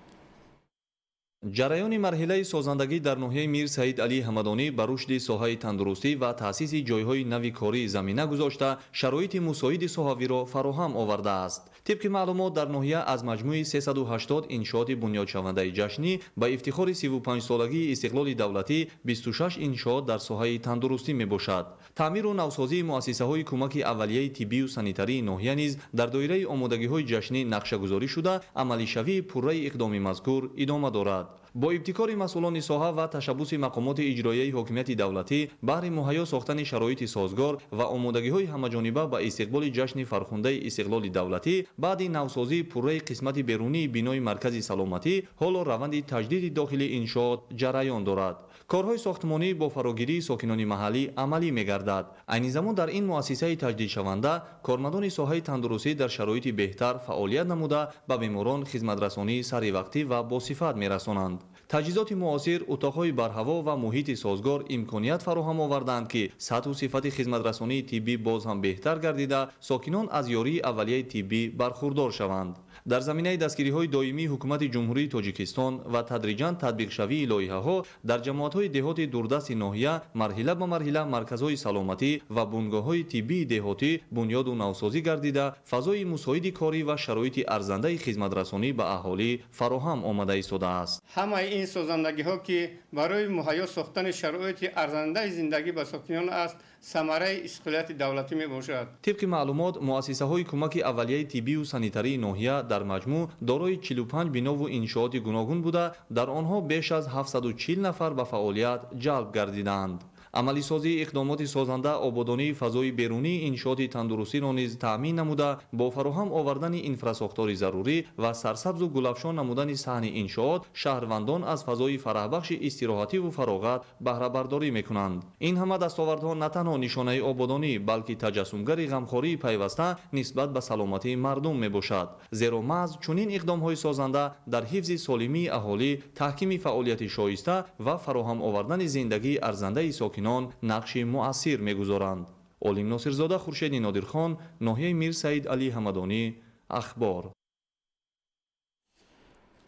ҷараёни марҳилаи созандагӣ дар ноҳияи Мир Саид Али Ҳамадонӣ ба рушди соҳаи тандурустӣ ва таъсиси ҷойҳои нави корӣ замина гузошта шароити мусоиди соҳавиро фароҳам овардааст. тибқи маълумот дар ноҳия аз маҷмӯи 380 иншооти бунёдшавандаи ҷашнӣ ба ифтихори 35-солагии истиқлоли давлатӣ 26 иншоот дар соҳаи тандурустӣ мебошад. таъмиру навсозии муассисаҳои кӯмаки аввалияи тиббию санитарии ноҳия низ дар доираи омодагиҳои ҷашнӣ нақшагузорӣ шуда, амалишавии пурраи иқдоми мазкур идома дорад. бо ибтикори масъулони соҳа ва ташаббуси мақомоти иҷроияи ҳокимияти давлатӣ баҳри муҳайё сохтани шароити созгор ва омодагиҳои ҳамаҷониба ба истиқболи ҷашни фархундаи истиқлоли давлатӣ баъди навсозии пурраи қисмати берунии бинои маркази саломатӣ ҳоло раванди таҷдиди дохилии иншоот ҷараён дорад. корҳои сохтмонӣ бо фарогирии сокинони маҳаллӣ амалӣ мегардад. айни замон дар ин муассисаи таҷдидшаванда кормандони соҳаи тандурустӣ дар шароити беҳтар фаъолият намуда ба беморон хизматрасонии саривақтӣ ва босифат мерасонанд. таҷҳизоти муосир, утоқҳои барҳаво ва муҳити созгор имконият фароҳам оварданд ки сатҳу сифати хизматрасонии тиббӣ боз ҳам беҳтар гардида сокинон аз ёрии аввалияи тиббӣ бархурдор шаванд. дар заминаи дастгириҳои доимии ҳукумати ҷумҳурии Тоҷикистон ва тадриҷан татбиқшавии лоиҳаҳо дар ҷамоатҳои деҳоти дурдасти ноҳия марҳила ба марҳила марказҳои саломатӣ ва бунгоҳҳои тиббии деҳотӣ бунёду навсозӣ гардида фазои мусоиди корӣ ва шароити арзандаи хизматрасонӣ ба аҳолӣ фароҳам омада истодааст. ҳамаи ин созандагиҳо ки барои муҳайё сохтани шароити арзандаи зиндагӣ ба сокинон аст, самараи истиқлолияти давлатӣ мебошад. тибқи маълумот, муассисаҳои кӯмаки аввалияи тиббию санитарии ноҳия дар маҷмӯъ дорои 45 бинову иншооти гуногун буда, дар онҳо беш аз 740 нафар ба фаъолият ҷалб гардиданд. амалисозии иқдомоти созанда ободонии фазои берунии иншооти тандурустиро низ таъмин намуда бо фароҳам овардани инфрасохтори зарурӣ ва сарсабзу гулафшон намудани саҳни иншоот шаҳрвандон аз фазои фараҳбахши истироҳативу фароғат баҳрабардорӣ мекунанд. ин ҳама дастовардҳо на танҳо нишонаи ободонӣ, балки таҷассумгари ғамхории пайваста нисбат ба саломатии мардум мебошад. зеро маҳз чунин иқдомҳои созанда дар ҳифзи солимии аҳолӣ, таҳкими фаъолияти шоиста ва фароҳам овардани зиндагии арзандаи сокинон нақши муассир мегузоранд. Олим Носирзода, Хуршеди Нодирхон, ноҳияи Мир Саид Али Ҳамадонӣ, Ахбор.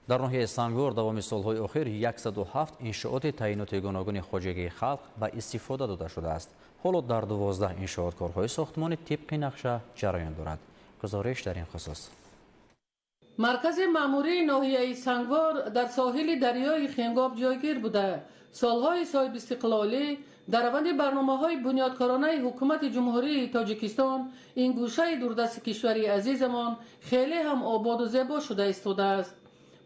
در ناحیه سنگور دوام سالهای اخیر 107 انشاءات تعیینات گوناگون خواجگی خلق به استفاده داده شده است. حالا در 12 انشاءات کارهای ساختمانی طبق نقشه جریان دارد. گزارش در این خصوص. مرکز ماموری ناحیه سنگور در ساحل دریای خنگاب جایگیر بوده. سالهای صاحب استقلالی در روند برنامه‌های بنیادکارانه حکومت جمهوری تاجیکستان این گوشه دوردست کشوری عزیزمان خیلی هم آباد و زیبا شده ایستاده است.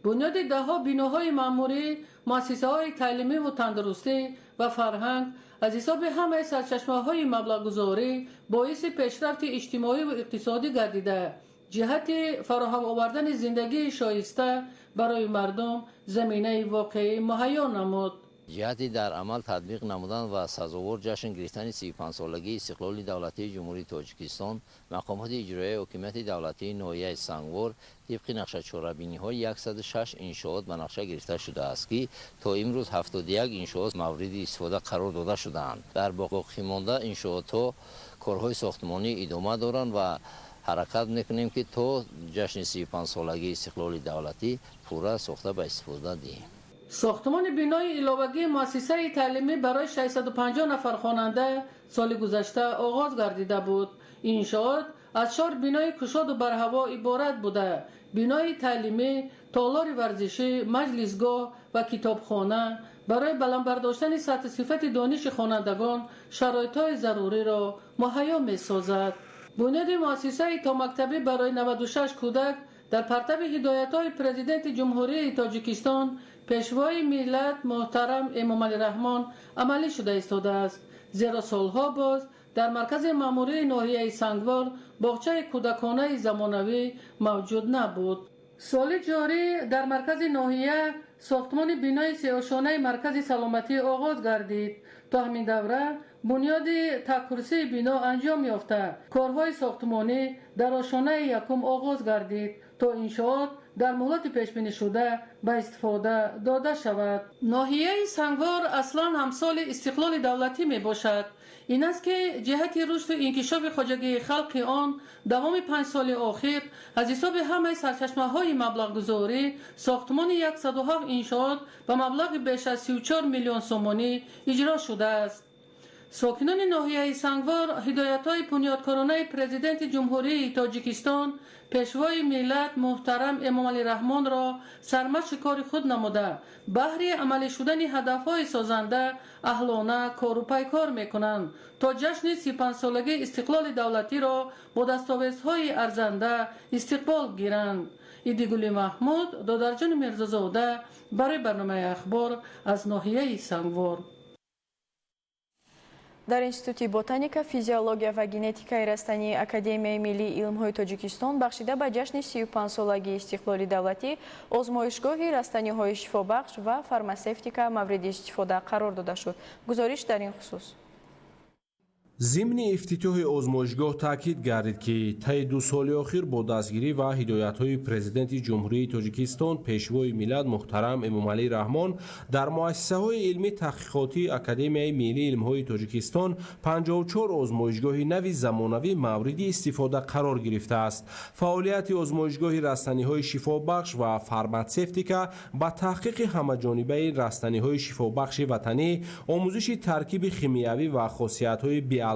بنیاد دهها بیناهای ماموری، مؤسسه‌های تعلیمی و تندرستی و فرهنگ از حساب همه سرچشمه‌های مبلغ‌گذاری باعث پیشرفت اجتماعی و اقتصادی گردیده. جهت فراهم آوردن زندگی شایسته برای مردم زمینه واقعی مهیا نمود. جهتی در عمل تطبیق نمودن و سزاوار جشن گرفتن 35 سالگی استقلال دولتی جمهوری تاجیکستان، مقامات اجرایی حکومت دولتی ناحیه سنگور طبق نقشه چهاربینی‌های 106 انشاءات به نقشه گرفته شده است که تا امروز 71 انشاءات مورد استفاده قرار داده شده‌اند. در باقی مانده انشاءات کارهای ساختمانی ادامه دارند و حرکت میکنیم که تا جشن 35 سالگی استقلال دولتی پورا ساخته به استفاده دهیم. ساختمان بینای علاوگی مؤسسه تعلیمی برای 650 نفر خواننده سال گذشته آغاز گردیده بود. این انشاءات از 4 بینای کشاد و برهوا عبارت بوده: بینای تعلیمی، تالار ورزشی، مجلسگاه و کتابخانه برای بلند برداشتن سطح صفت دانش خوانندگان شرایط‌های ضروری را مهیا می‌سازد. بنیاد مؤسسه تا مکتبی برای 96 کودک در پرتو هدایت‌های پرزیدنت جمهوری تاجیکستان پیشوای ملت محترم امامعلی رحمان عملی شده ایستاده است. زیرا سالها باز در مرکز ماموری ناحیه سنگور باغچه کودکانه زمانوی موجود نبود. سال جاری در مرکز ناحیه ساختمان بینای سه‌آشانه مرکز سلامتی آغاز گردید. تا همین دوره بنیاد تک‌کرسی بینا انجام یافته. کارهای ساختمانی در آشانه یکم آغاز گردید تا انشاءات در مهلت پیشبینی شده به استفاده داده شود. ناحیه سنگور اصلا همسال استقلال دولتی می باشد. این است که جهت رشد و انکشاف خواجگی خلق آن دوام 5 سال اخیر از حساب همه سرچشمه‌های مبلغ‌گذاری ساختمان 107 انشاءات به مبلغ بیش از 34 میلیون سومانی اجرا شده است. ساکنان ناحیه سنگور هدایت‌های بنیادکارانه پرزیدنت جمهوری تاجیکستان پیشوای ملت محترم امامعلی رحمان را سرمشق کار خود نموده بهر عملی شدن هدف‌های سازنده اهلانه کار و پیکار می‌کنند تا جشن 35 سالگی استقلال دولتی را با دستاویزهای ارزنده استقبال گیرند. ایدیگولی محمود، دادرجان میرزازاده برای برنامه اخبار از ناحیه سنگور. در اینستیتوت بوتانیکا، فیزیولوژیا و ژنتیکای رستنی اکادمیای ملی علم‌های تاجیکستان بخشیده به جشن 35 سالگی استقلال دولتی آزمایشگاه رستنی‌های شفابخش و فارماسیوتیکا مورد استفاده قرار داده شد. گزارش در این خصوص. ضمن افتتاح آزمایشگاه تاکید گردید که طی 2 سال اخیر با دستگیری و هدایت‌های پرزیدنت جمهوری تاجیکستان پیشوای ملت محترم امامعلی رحمان در مؤسسه‌های علمی تحقیقاتی اکادمیای ملی علم‌های تاجیکستان 54 آزمایشگاه نوی زمانوی مورد استفاده قرار گرفته است. فعالیت آزمایشگاه رستنی‌های شفابخش و فارماسیوتیکا با تحقیق همه‌جانبه رستنی‌های شفابخش وطنی، آموزش ترکیب شیمیایی و خاصیت‌های بیولوژی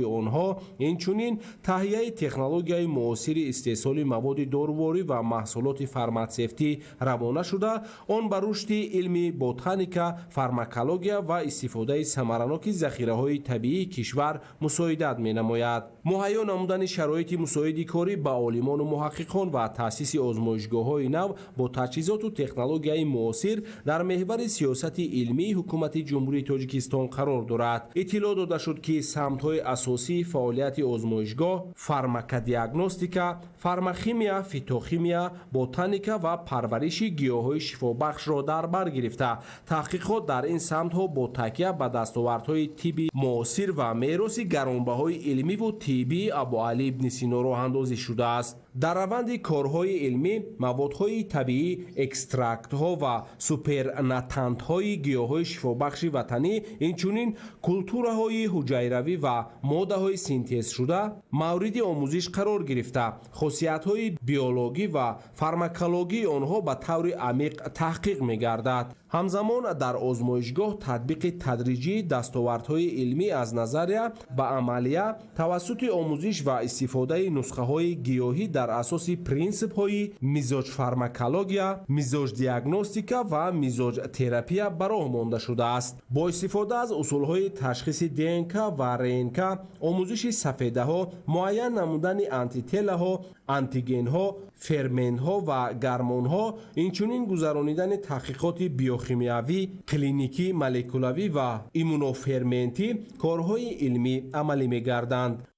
آنها، اینچنین تهیه تکنولوژی معاصر استحصال مواد دارویی و محصولات فارماسیوتی روانه شده، آن بر رشد علم بوتانیکا، فارماکولوژیا و استفاده ثمرناک ذخیره‌های طبیعی کشور مساعدت می‌نماید. مهیا نمودن شرایط مساعد کاری به عالمان و محققان و تأسیس آزمایشگاه‌های نو با تجهیزات و تکنولوژی معاصر در محور سیاست علمی حکومت جمهوری تاجیکستان قرار دارد. اطلاع داده شد که سمت‌های اساسی فعالیت آزمایشگاه فارماکودیاگنوستیکا، فارماخیمیا، فیتوخیمیا، بوتانیکا و پرورش گیاه‌های شفابخش را در بر گرفته. تحقیقات در این سمت‌ها با تکیه به دستاوردهای طبی معاصر و میراث گرانبهای علمی و طبی ابوعلی ابن سینا راه اندازی شده است. در روند کارهای علمی، موادهای طبیعی، اکستراکت‌ها و سوپرناتنت‌های گیاه‌های شفابخش وطنی، اینچنین کلتورهای حجیروی و و ماده‌های سینتز شده مورد آموزش قرار گرفته خاصیت‌های بیولوژی و فارماکولوژی آنها به طور عمیق تحقیق می‌گردد. همزمان در آزمایشگاه تطبیق تدریجی دستاوردهای علمی از نظریه به عملیه توسط آموزش و استفاده نسخه‌های گیاهی در اساس پرینسیپ‌های میزاج فارماکولوژیا، میزاج دیاگنوستیکا و میزاج تراپی براه مانده شده است. با استفاده از اصول‌های تشخیص DNK و RNK، آموزش سفیده‌ها، معین نمودن آنتی‌تل‌ها، آنتیگن‌ها، فرمنت‌ها و گرمون‌ها، اینچنین گذرانیدن تحقیقات بیوشیمیایی، کلینیکی، مولکولوری و ایمونوفرمنتی کارهای علمی عملی می‌گردند.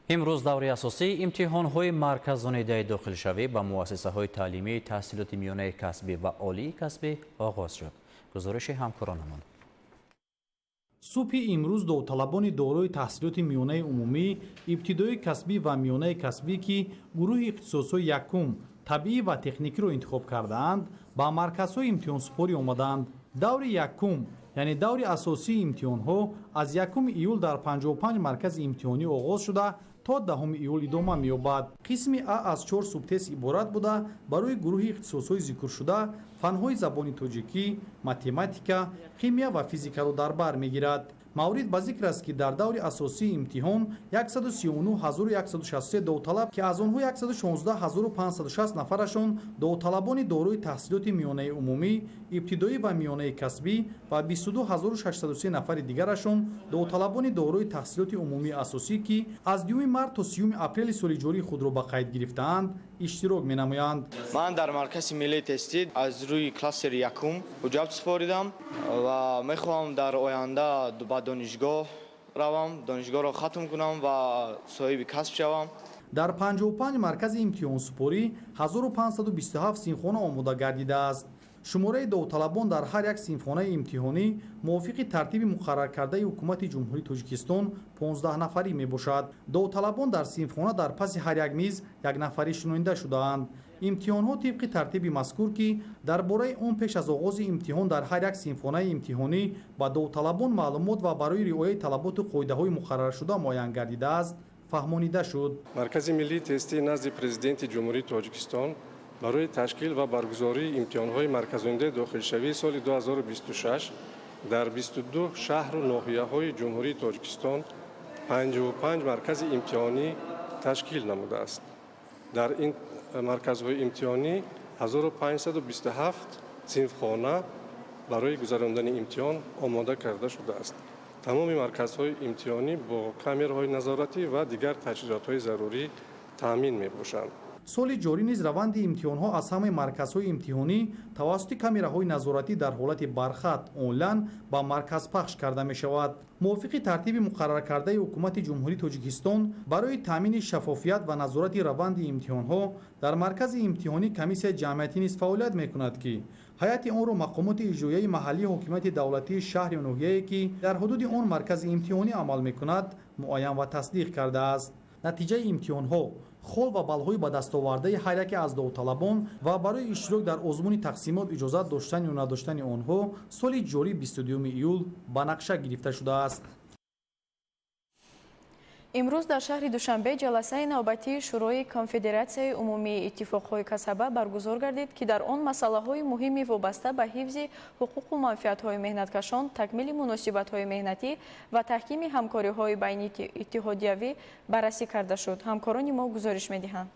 امروز دوره اساسی امتحان‌های مرکزانیده داخلشوی به مؤسسه‌های تعلیمی تحصیلات میانه کسبی و عالی کسبی آغاز شد. گزارش همکارانمان. صبح امروز داوطلبان دارای تحصیلات میانه عمومی، ابتدایی کسبی و میانه کسبی که گروه اختصاصی یکم طبیعی و تکنیکی را انتخاب کردند، با مرکزهای امتحان سپاری آمدند. دور یکم یعنی دور اساسی امتحان‌ها از 1 ایول در 55 مرکز امتحانی آغاز شده تا 10 ایول ادامه می‌یابد. قسم ا از 4 سوبتست عبارت بوده برای گروه اختصاصی ذکر شده فن‌های زبان تاجیکی، ماتماتیکا، شیمیا و فیزیکا را در بر می‌گیرد. مورد به ذکر است که در دور اساسی امتحان 139163 داوطلب که از آنها 116560 نفرشان داوطلبان دارای تحصیلات میانه عمومی، ابتدایی و میانه کسبی و 22603 نفر دیگرشان داوطلبان دارای تحصیلات عمومی اساسی که از 2 مارس تا 30 اپریل سال جاری خود را به قید گرفتند اشتراک می‌نمایند. من در مرکز ملی تستی از روی کلاستر یکم حجاب سپاریدم و می‌خواهم در آینده به دانشگاه روم، دانشگاه را ختم کنم و صاحب کسب شوم. در 55 مرکز امتحان سپاری 1527 سینخانه آماده گردیده است. شماره داوطلبان در هر یک سینخانه امتحانی موافق ترتیب مقرر کرده حکومت جمهوری تاجیکستان 15 نفری میباشد. داوطلبان در سینخانه در پس هر یک میز یک نفری شنونده شده‌اند. امتحان‌ها طبق ترتیب مذکور که درباره آن پیش از آغاز امتحان در هر یک سینخانه امتحانی با داوطلبان معلومات و برای رعایت طلبات و قاعده‌های مقرر شده معین گردیده است فهمانیده شد. مرکز ملی تستی نزد پرزیدنت جمهوری تاجیکستان برای تشکیل و برگزاری امتحان‌های مرکزانیده داخلشوی سال 2026 در 22 شهر و ناحیه‌های جمهوری تاجیکستان 55 مرکز امتحانی تشکیل نموده است. در این مرکزهای امتحانی 1527 صنفخانه برای گذراندن امتحان آماده کرده شده است. تمام مرکزهای امتحانی با کامراهای نظارتی و دیگر تجهیزات‌های ضروری تامین می‌باشند. سال جاری نیز روند امتحان‌ها از همه مرکزهای امتحانی توسط کامراهای نظارتی در حالت برخط آنلاین با مرکز پخش کرده می‌شود. موافق ترتیب مقرر کرده حکومت جمهوری تاجیکستان برای تامین شفافیت و نظارت روند امتحان‌ها در مرکز امتحانی کمیسیای جمعیتی نیز فعالیت می‌کند که هیئت آن را مقامات اجرایی محلی حکومت دولتی شهر و ناحیه‌ای که در حدود آن مرکز امتحانی عمل می‌کند معین و تصدیق کرده است. نتیجه امتحان‌ها خال و بلهای به دست آورده هر یک از داوطلبان و برای اشتراک در آزمون تقسیمات اجازت داشتن یا نداشتن آنها سال جاری 22 ایول به نقشه گرفته شده است. امروز در شهر دوشنبه جلسه نوبتی شورای کنفدراسیای عمومی اتفاقهای کسبه برگزار گردید که در آن مسائل مهمی وابسته به حفظ حقوق و منفعت‌های مهنتکشان، تکمیل مناسبت‌های مهنتی و تحکیم همکاری‌های بین اتحادیوی بررسی کرده شد. همکاران ما گزارش می‌دهند.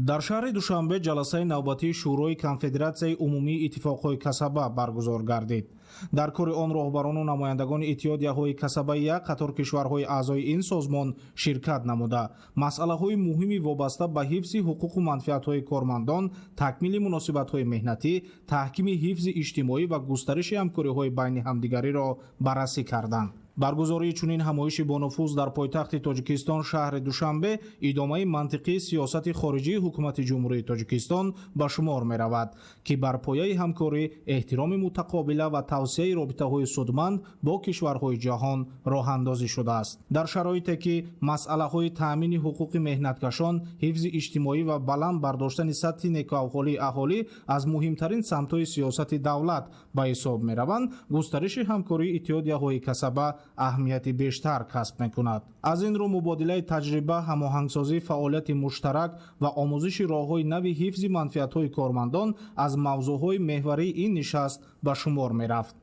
در شهر دوشنبه جلسه نوبتی شورای کنفدراسیای عمومی اتفاقهای کسبه برگزار گردید. در کار آن راهبران و نمایندگان اتحادیه‌های کسبه یک قطار کشورهای اعضای این سازمان شرکت نموده مسائل‌های مهمی وابسته به حفظ حقوق و منفعت‌های کارمندان، تکمیل مناسبت‌های مهنتی، تحکیم حفظ اجتماعی و گسترش همکاری‌های بین همدیگری را بررسی کردند. баргузории чунин ҳамоиши бонуфуз дар пойтахти тоҷикистон шаҳри душанбе идомаи мантиқии сиёсати хориҷии ҳукумати ҷумҳурии тоҷикистон ба шумор меравад ки бар пояи ҳамкорӣ эҳтироми мутақобила ва тавсеяи робитаҳои судманд бо кишварҳои ҷаҳон роҳандозӣ шудааст. дар шароите ки масъалаҳои таъмини ҳуқуқи меҳнаткашон, ҳифзи иҷтимоӣ ва баланд бардоштани сатҳи некоавҳолии аҳолӣ аз муҳимтарин самтҳои сиёсати давлат ба ҳисоб мераванд, густариши ҳамкории иттиҳодияҳои касаба аҳамияти бештар касб мекунад. аз ин рӯ мубодилаи таҷриба, ҳамоҳангсозии фаъолияти муштарак ва омӯзиши роҳҳои нави ҳифзи манфиатҳои кормандон аз мавзӯъҳои маҳварии ин нишаст ба шумор мерафт.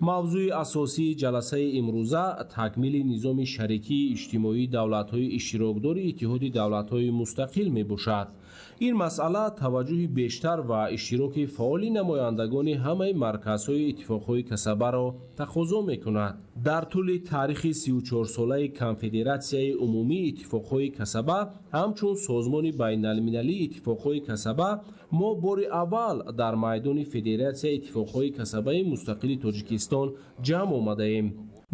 мавзӯи асосии ҷаласаи имрӯза такмили низоми шарикии иҷтимоии давлатҳои иштирокдори иттиҳоди давлатҳои мустақил мебошад. ин масъала таваҷҷӯҳи бештар ва иштироки фаъоли намояндагони ҳамаи марказҳои иттифоқҳои касабаро тақозо мекунад. дар тӯли тарихи 34-солаи Конфедератсияи умумии иттифоқҳои касаба ҳамчун созмони байналмилалии иттифоқҳои касаба мо бори аввал дар майдони Федератсияи иттифоқҳои касабаи мустақили Тоҷикистон ҷамъ омадаем.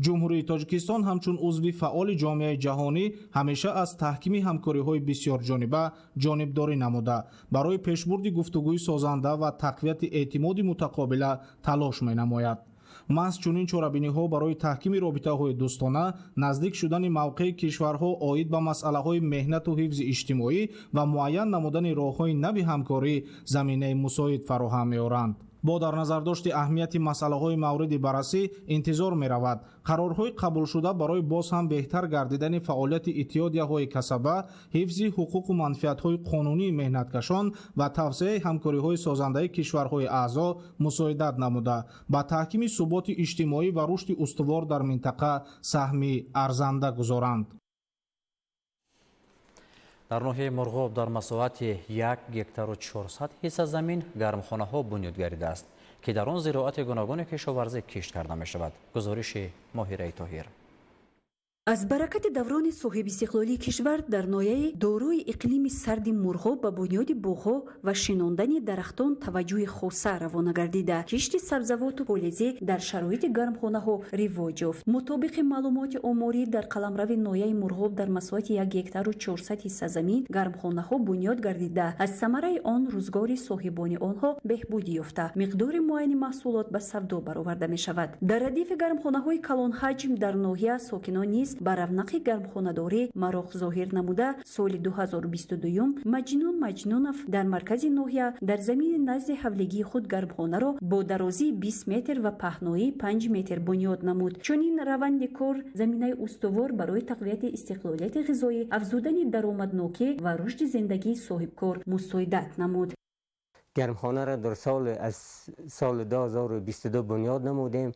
ҷумҳурии тоҷикистон ҳамчун узви фаъоли ҷомеаи ҷаҳонӣ ҳамеша аз таҳкими ҳамкориҳои бисёрҷониба ҷонибдорӣ намуда, барои пешбурди гуфтугӯи созанда ва тақвияти эътимоди мутақобила талош менамояд. маҳз чунин чорабиниҳо барои таҳкими робитаҳои дӯстона, наздик шудани мавқеи кишварҳо оид ба масъалаҳои меҳнату ҳифзи иҷтимоӣ ва муайян намудани роҳҳои нави ҳамкорӣ заминаи мусоид фароҳам меоранд. бо дар назардошти аҳамияти масъалаҳои мавриди баррасӣ интизор меравад қарорҳои қабулшуда барои боз ҳам беҳтар гардидани фаъолияти иттиҳодияҳои касаба, ҳифзи ҳуқуқу манфиатҳои қонунии меҳнаткашон ва тавсеяи ҳамкориҳои созандаи кишварҳои аъзо мусоидат намуда ба таҳкими суботи иҷтимоӣ ва рушди устувор дар минтақа саҳми арзанда гузоранд. дар ноҳияи Мурғоб дар масоҳати 1 гектару 400 ҳисса замин гармхонаҳо бунёд гардидааст ки дар он зироати гуногуни кишоварзӣ кишт карда мешавад. гузориши Моҳираи Тоҳир. аз баракати даврони соҳибистиқлолии кишвар дар ноҳияи дорои иқлими сарди Мурғоб ба бунёди боғҳо ва шинондани дарахтон таваҷҷӯҳи хоса равона гардида кишти сабзавоту полезӣ дар шароити гармхонаҳо ривоҷ ёфт. мутобиқи маълумоти оморӣ дар қаламрави ноҳияи Мурғоб дар масоҳати 1 гектару 400 ҳисса замин гармхонаҳо бунёд гардида аз самараи он рӯзгори соҳибони онҳо беҳбудӣ ёфта миқдори муайяни маҳсулот ба савдо бароварда мешавад. дар радифи гармхонаҳои калонҳаҷм дар ноҳия сокинон низ ба равнақи гармхонадорӣ мароғ зоҳир намуда соли 2022 Маҷнун Маҷнунов дар маркази ноҳия дар замини назди ҳавлигии худ гармхонаро бо дарозии 20 метр ва паҳноии 5 метр бунёд намуд. чунин раванди кор заминаи устувор барои тақвияти истиқлолияти ғизоӣ, афзудани даромаднокӣ ва рушди зиндагии соҳибкор мусоидат намуд. гармхонаро дар соли 2022 бунёд намудем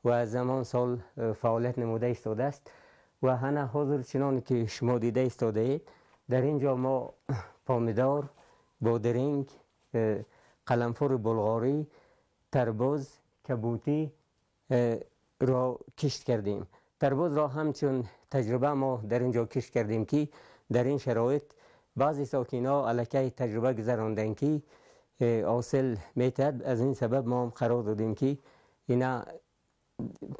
ва аз замон сол фаъолият намуда истодааст ва ҳана ҳозир чуноне ки шумо дида истодаед дар ин ҷо мо помидор, бодиринг, қаламфури булғорӣ, тарбуз, кабутӣ ро кишт кардем. тарбузро ҳамчун таҷриба мо дар ин ҷо кишт кардем ки дар ин шароит баъзе сокинҳо аллакай таҷриба гузаронданд ки ҳосил метад. аз ин сабаб мо қарор додем ки ина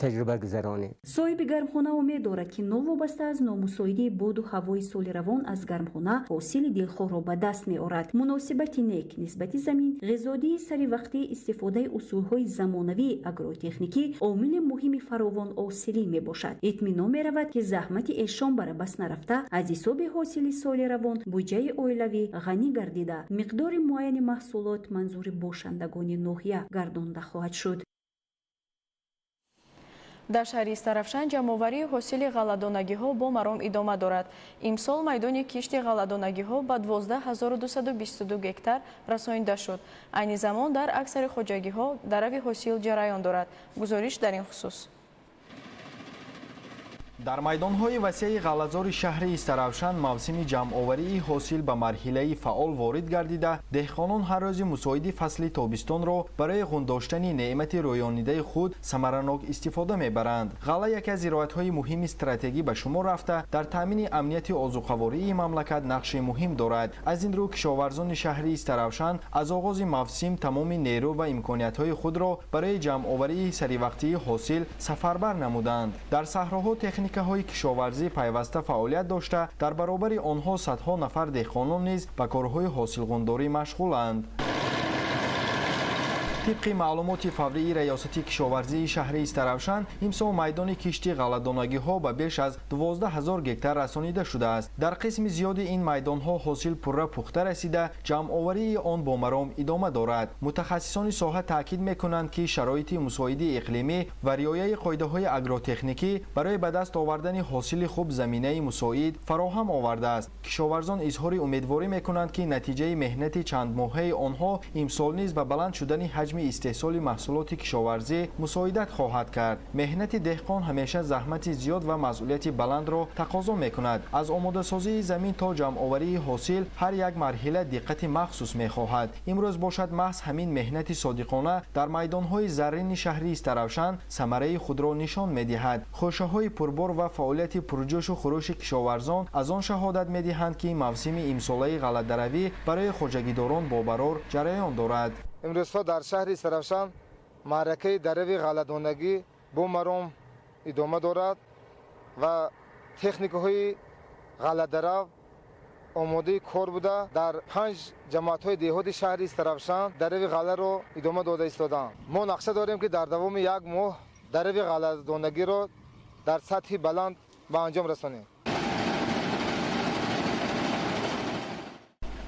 таҷриба гузаронем. соҳиби гармхона умед дорад ки новобаста аз номусоидии боду ҳавои соли равон аз гармхона ҳосили дилхоҳро ба даст меорад. муносибати нек нисбати замин, ғизодии саривақтӣ, истифодаи усулҳои замонавии агротехникӣ омили муҳими фаровон ҳосилӣ мебошад. итминон меравад ки заҳмати эшон бара бас нарафта аз ҳисоби ҳосили соли равон буҷаи оилавӣ ғанӣ гардида миқдори муайяни маҳсулот манзури бошандагони ноҳия гардонда хоҳад шуд. дар шаҳри Истарафшан ҷамъоварии ҳосили ғалладонагиҳо бо маром идома дорад. имсол майдони кишти ғалладонагиҳо ба 12222 гектар расонида шуд. айни замон дар аксари хоҷагиҳо дарави ҳосил ҷараён дорад. гузориш дар ин хусус. дар майдонҳои васеи ғалазори шаҳри Истаравшан мавсими ҷамъоварии ҳосил ба марҳилаи фаъол ворид гардида, деҳқонон ҳар рӯзи мусоиди фасли тобистонро барои ғундоштани неъмати рӯёнидаи худ самаранок истифода мебаранд. ғала яке аз зироатҳои муҳими стратегӣ ба шумор рафта, дар таъмини амнияти озуқавории мамлакат нақши муҳим дорад. аз ин рӯ кишоварзони шаҳри Истаравшан аз оғози мавсим тамоми нерӯ ва имкониятҳои худро барои ҷамъоварии саривақтии ҳосил сафарбар намуданд. дар саҳроҳо техникаҳои кишоварзӣ пайваста фаъолият дошта, дар баробари онҳо садҳо нафар деҳқонон низ ба корҳои ҳосилғундорӣ машғуланд. طبق معلومات فوری ریاست کشاورزی شهر استرافشان امسال میدان کشتی غله‌دانگی ها به بیش از 12000 گکتار رسانیده شده است. در قسم زیادی این میدان ها حاصل پره پخته رسیده، جمع آوری آن با مرام ادامه دارد. متخصصان ساحه تاکید میکنند که شرایط مساعد اقلیمی و رعایت قاعده های آگروتکنیکی برای به دست آوردن حاصل خوب زمینه مساعد فراهم آورده است. کشاورزان اظهار امیدواری میکنند که نتیجه مهنت چند ماهه آنها امسال نیز به بلند شدن حجم استحصال محصولات کشاورزی مساعدت خواهد کرد. مهنت دهقان همیشه زحمت زیاد و مسئولیت بلند را تقاضا میکند. از آماده سازی زمین تا جمع آوری حاصل هر یک مرحله دقت مخصوص میخواهد. امروز باشد محض همین مهنت صادقانه در میدانهای زرین شهر استرافشان ثمره خود را نشان میدهد. خوشه‌های پربار و فعالیت پرجوش و خروش کشاورزان از آن شهادت میدهند که موسم امساله غله‌دروی برای خواجگیداران باقرار جریان دارد. امروزها در شهر استرافشان معرکه دروی غله‌دانگی با مرام ادامه دارد و تکنیک‌های غله‌درو آماده کار بوده. در 5 جماعت‌های دهات شهر استرافشان دروی غله را ادامه داده ایستادند. ما نقشه داریم که در دوام 1 ماه دروی غله‌دانگی را در سطح بلند به انجام رسانیم.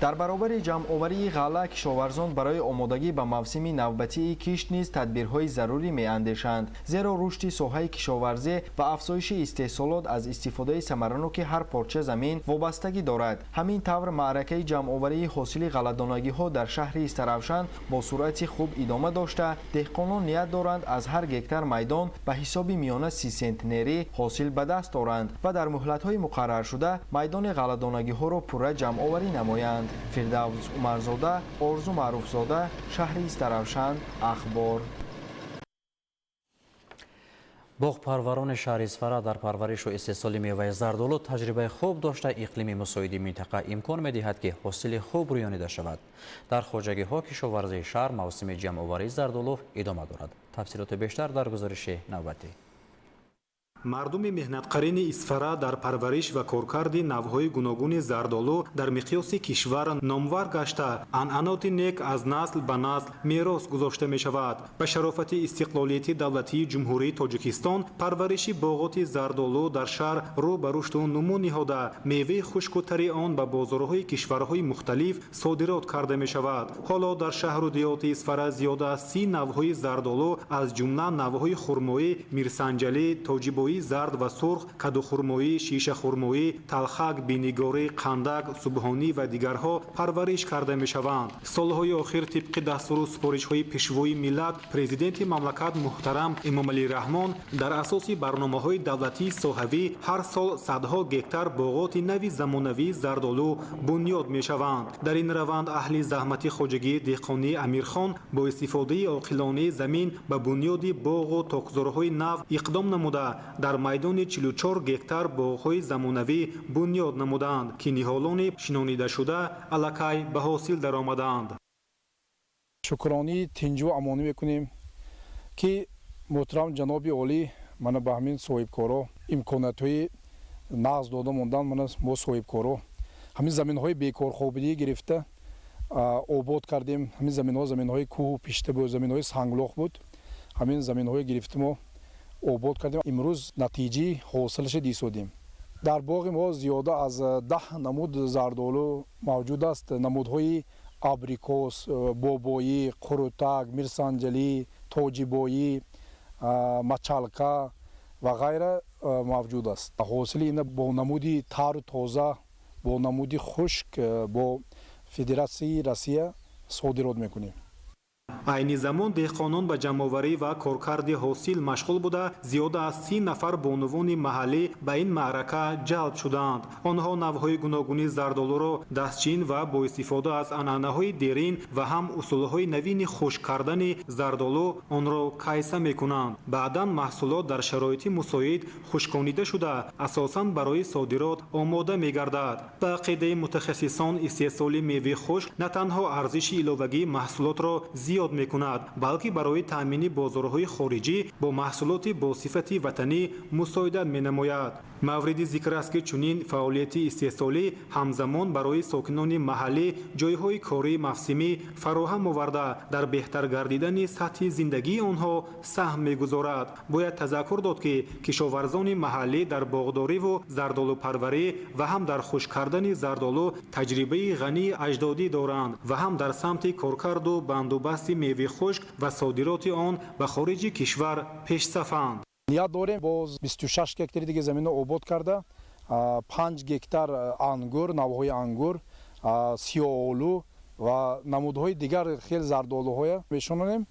در برابر جمع آوری غله کشاورزان برای آمادگی به موسم نوبتی کشت نیز تدبیرهای ضروری می‌اندیشند، زیرا رشد ساحه کشاورزی و افزایش استحصالات از استفاده ثمرناک هر پارچه زمین وابستگی دارد. همین طور معرکه جمع آوری حاصل غله‌دانگی ها در شهر استرافشان با سرعت خوب ادامه داشته، دهقانان نیت دارند از هر گکتار میدان به حساب میانه 30 سنتنری حاصل به دست آورند و در مهلت‌های مقرر شده میدان غله‌دانگی ها را پر جمع آوری نمایند. فردوس عمرزاده، آرزو معروفزاده، شهر استرافشان، اخبار. باغپروران شهر اسفره در پرورش و استحصال میوه زردآلو تجربه خوب داشته اقلیم مساعد منطقه امکان می‌دهد که حاصل خوب رویانیده شود. در خواجگی‌ها کشاورزی شهر موسم جمع آوری زردآلو ادامه دارد. تفصیلات بیشتر در گزارش نوبتی. مردم مهنتقرین اسفره در پرورش و کارکرد نوهای گوناگون زردآلو در مقیاس کشور نامور گشته عنعنات نیک از نسل به نسل میراث گذاشته می شود. به شرافت استقلالیت دولتی جمهوری تاجیکستان پرورش باغات زردآلو در شهر رو به رشد و نمو نهاده، میوه خشک و طری آن به بازارهای کشورهای مختلف صادرات کرده می شود. حالا در شهر و دیات اسفره زیاده از 30 نوهای زردآلو از جمله نوهای خرمایی، میرسنجلی، تاجیبایی زرد و سرخ، کدو خرمایی، شیشه خرمایی، تلخک، بینیگاری، قندک، سبحانی و دیگرها پرورش کرده می شوند. سالهای آخر طبق دستور و سفارش‌های پیشوای ملت، پرزیدنت مملکت محترم امامعلی رحمان در اساس برنامه‌های دولتی صحوی هر سال صدها گکتار باغات نوی زمانوی زردآلو بنیاد می شوند. در این روند اهل زحمت خواجگی دهقانی امیرخان با استفاده عاقلانه زمین به بنیاد باغ و تاکزارهای نو اقدام نموده در میدان 44 گکتار باغ‌های زمانوی بنیاد نمودند که نهالان شنانیده شده الکی به حاصل درآمدند. شکرانی تنجو امانی میکنیم که محترم جناب عالی من به همین صاحبکارا امکانات‌های نقض داده موندن من ما صاحبکارا همین زمین‌های بیکارخوابیدگی گرفته آباد کردیم. همین زمین‌ها زمین‌های کوه پیشته بود، زمین‌های سنگلاخ بود. همین زمین‌های گرفتیم و آباد کردیم. امروز نتیجه حاصلش دیدیم. در باغ ما زیاده از 10 نمود زردآلو موجود است. نمودهای ابریکوس، بابایی، قروتک، میرسنجلی، تاجیبایی، مچالکا و غیره موجود است. حاصل این با نمودی تر و تازه، با نمودی خشک با فدراسیون روسیه صادرات میکنیم. айни замон деҳқонон ба ҷамъоварӣ ва коркарди ҳосил машғул буда зиёда аз 30 нафар бонувони маҳаллӣ ба ин маърака ҷалб шуданд. онҳо навъҳои гуногуни зардолуро дастчин ва бо истифода аз анъанаҳои дерин ва ҳам усулҳои навини хушк кардани зардолу онро кайса мекунанд. баъдан маҳсулот дар шароити мусоид хушконида шуда асосан барои содирот омода мегардад. ба ақидаи мутахассисон истеҳсоли меваи хушк на танҳо арзиши иловагии маҳсулотро зиёд мекунад, балки барои таъмини бозорҳои хориҷӣ бо маҳсулоти босифати ватанӣ мусоидат менамояд. мавриди зикр аст ки чунин фаъолияти истеҳсолӣ ҳамзамон барои сокинони маҳаллӣ ҷойҳои кории мавсимӣ фароҳам оварда дар беҳтар гардидани сатҳи зиндагии онҳо саҳм мегузорад. бояд тазаккур дод ки кишоварзони маҳаллӣ дар боғдориву зардолупарварӣ ва ҳам дар хушк кардани зардолу таҷрибаи ғании аҷдодӣ доранд ва ҳам дар самти коркарду бандубасти меваи хушк ва содироти он ба хориҷи кишвар пешсафанд. ният дорем боз 26 гектари диге заминро обод карда 5 гектар ангур, навъҳои ангур, сиёолу ва намудҳои дигар хел зардолуҳоя мешононем.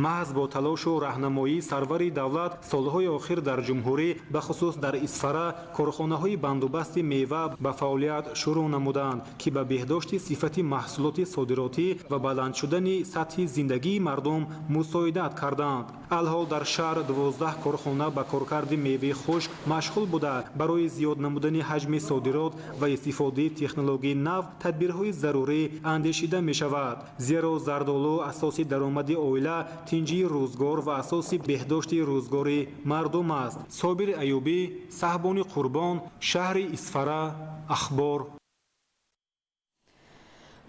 маҳз бо талошу раҳнамоии сарвари давлат солҳои охир дар ҷумҳурӣ бахусус дар Исфара корхонаҳои бандубасти мева ба фаъолият шурӯъ намуданд ки ба беҳдошти сифати маҳсулоти содиротӣ ва баланд шудани сатҳи зиндагии мардум мусоидат карданд. алҳол дар шаҳр 12 корхона ба коркарди меваи хушк машғул буда барои зиёд намудани ҳаҷми содирот ва истифодаи технологияи нав тадбирҳои зарурӣ андешида мешавад, зеро зардолу асоси даромади оила, тинҷии рӯзгор ва асоси беҳдошти рӯзгори мардум аст. собири аюбӣ, саҳбони қурбон, шаҳри Исфара, ахбор.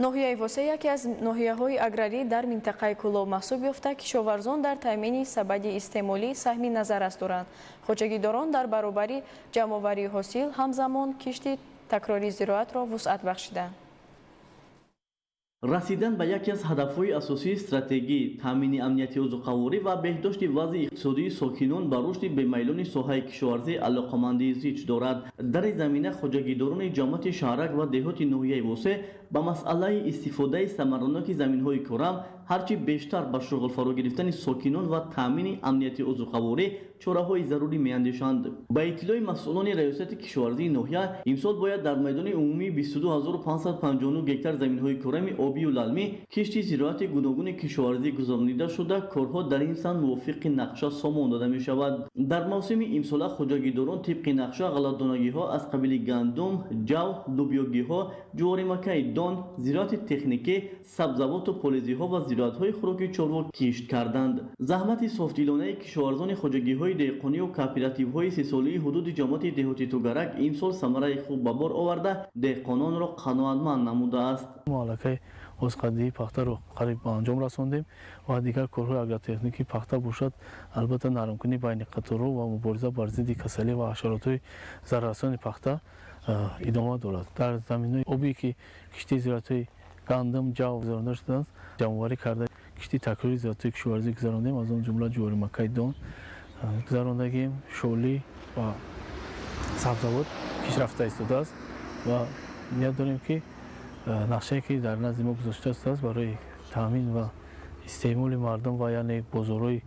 ноҳияи Восе яке аз ноҳияҳои аграрӣ дар минтақаи Кӯлов маҳсуб ёфта, кишоварзон дар таъмини сабади истеъмолӣ саҳми назаррас доранд. хоҷагидорон дар баробари ҷамъоварии ҳосил ҳамзамон кишти такрори зироатро вусъат бахшиданд. расидан ба яке аз ҳадафҳои асосии стратегии таъмини амнияти ӯзуқаворӣ ва беҳдошти вазъи иқтисодии сокинон ба рушди бемайлони соҳаи кишоварзӣ алоқамандии зич дорад. дар ин замина хоҷагидорони ҷамъияти шаҳрак ва деҳоти ноҳияи Восе ба масъалаи истифодаи самараноки заминҳои кӯрам ҳарчи бештар ба шуғл фаро гирифтани сокинон ва таъмини амнияти ӯзуқаворӣ чораҳои зарурӣ меандешанд. ба иттилои масъулони раёсати кишоварзии ноҳия, имсол бояд дар майдони умумии 22559 гектар заминҳои кӯрами обию лалмӣ кишти зироати гуногуни кишоварзӣ гузаронида шуда, корҳо дар ин самт мувофиқи нақша сомон дода мешавад. дар мавсими имсола хоҷагидорон тибқи нақша ғалатдонагиҳо аз қабили гандум, ҷав, лӯбиёгиҳо, ҷуворимакаи дон, зироати техникӣ, сабзавоту полезиҳо ва зироатҳои хӯроки чорво кишт карданд. заҳмати софдилонаи кишоварзони хоҷагиҳои деҳқонию кооперативҳои сесолии ҳудуди ҷамъияти деҳоти Тугарак имсол самараи хуб ба бор оварда деҳқононро қаноатманд намудааст. маҳалакаи ҳозқадии пахтаро қариб ба анҷом расондем ва дигар корҳои агротехникӣ пахта бошад, албатта нармкунӣ байни қаторҳо ва мубориза бар зидди касалӣ ва ҳашаротҳои зараррассони пахта идома дорад. дар заминҳои обие ки киштии зироатҳои гандум, ҷав гузаронда шудаанд, ҷамъоварӣ карда кишти такрори зироатҳои кишоварзӣ гузарондем, аз он ҷумла ҷуворимакаи дон гузарондагим, шолӣ ва сабзавот пешрафта истодааст ва ният дорем ки нақшае ки дар назди мо гузошта шудааст барои таъмин ва истеъмоли мардум ва яъне бозорҳои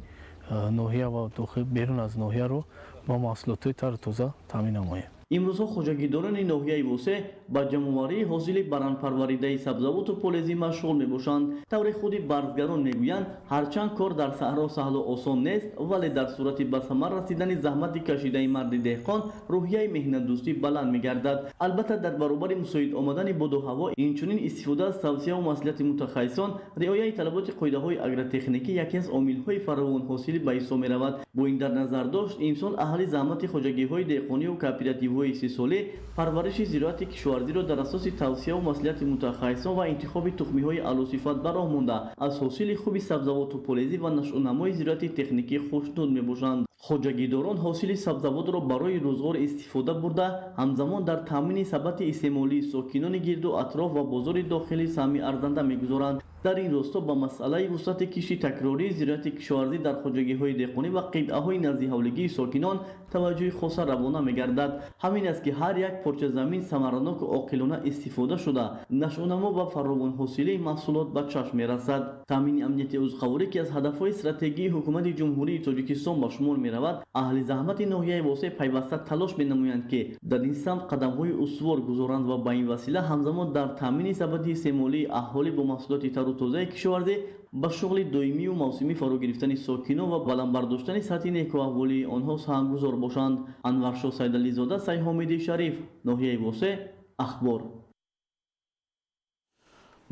ноҳия ва берун аз ноҳияро ба маҳсулотҳои тару тоза таъмин намоем. имрӯзҳо хоҷагидорони ноҳияи Восе ба ҷамъоварии ҳосили барандпарваридаи сабзавоту полезӣ машғул мебошанд. таври худи барзгарон мегӯянд, ҳарчанд кор дар саҳро саҳлу осон нест, вале дар сурати ба самар расидани заҳмати кашидаи марди деҳқон рӯҳияи меҳнатдӯстӣ баланд мегардад. албатта дар баробари мусоид омадани боду ҳаво, инчунин истифода аз тавсияву маслиҳати мутахассисон, риояи талаботи қоидаҳои агротехникӣ яке аз омилҳои фаровон ҳосилӣ ба ҳисоб меравад. бо ин дар назар дошт, имсол аҳли заҳмати хоҷагиҳои деҳқонию кооперативҳои сисолӣ парвариши зироати кишоварзиро дар асоси тавсияву маслиҳати мутахассисон ва интихоби тухмиҳои аълосифат ба роҳ монда аз ҳосили хуби сабзавоту полезӣ ва нашъунамои зироати техникӣ хушнуд мебошанд. хоҷагидорон ҳосили сабзавотро барои рӯзгор истифода бурда, ҳамзамон дар таъмини сабати истеъмолии сокинони гирду атроф ва бозори дохилӣ саҳми арзанда мегузоранд. дар ин росто ба масъалаи вусъати кишти такрории зироати кишоварзӣ дар хоҷагиҳои деҳқонӣ ва қитъаҳои назди ҳавлигии сокинон таваҷҷӯҳи хоса равона мегардад. ҳамин аст ки ҳар як порча замин самараноку оқилона истифода шуда нашъунамо ва фаровонҳосилии маҳсулот ба чашм мерасад. таъмини амнияти ӯзқавурӣ ки аз ҳадафҳои стратегии ҳукумати ҷумҳурии тоҷикистон ба шумор меравад, аҳли заҳмати ноҳияи восеъ пайваста талош менамоянд ки дар ин самт қадамҳои устувор гузоранд ва ба ин васила ҳамзамон дар таъмини сабадии семолии аҳолӣ бо маҳсулоти тару тозаи кишоварзӣ ба шуғли доимию мавсимӣ фаро гирифтани сокинон ва баландбардоштани сатҳи некуаҳволии онҳо саҳмгузор бошанд. Анваршоҳ Сайдализода, Сайҳомиди Шариф, ноҳияи восеъ, Ахбор.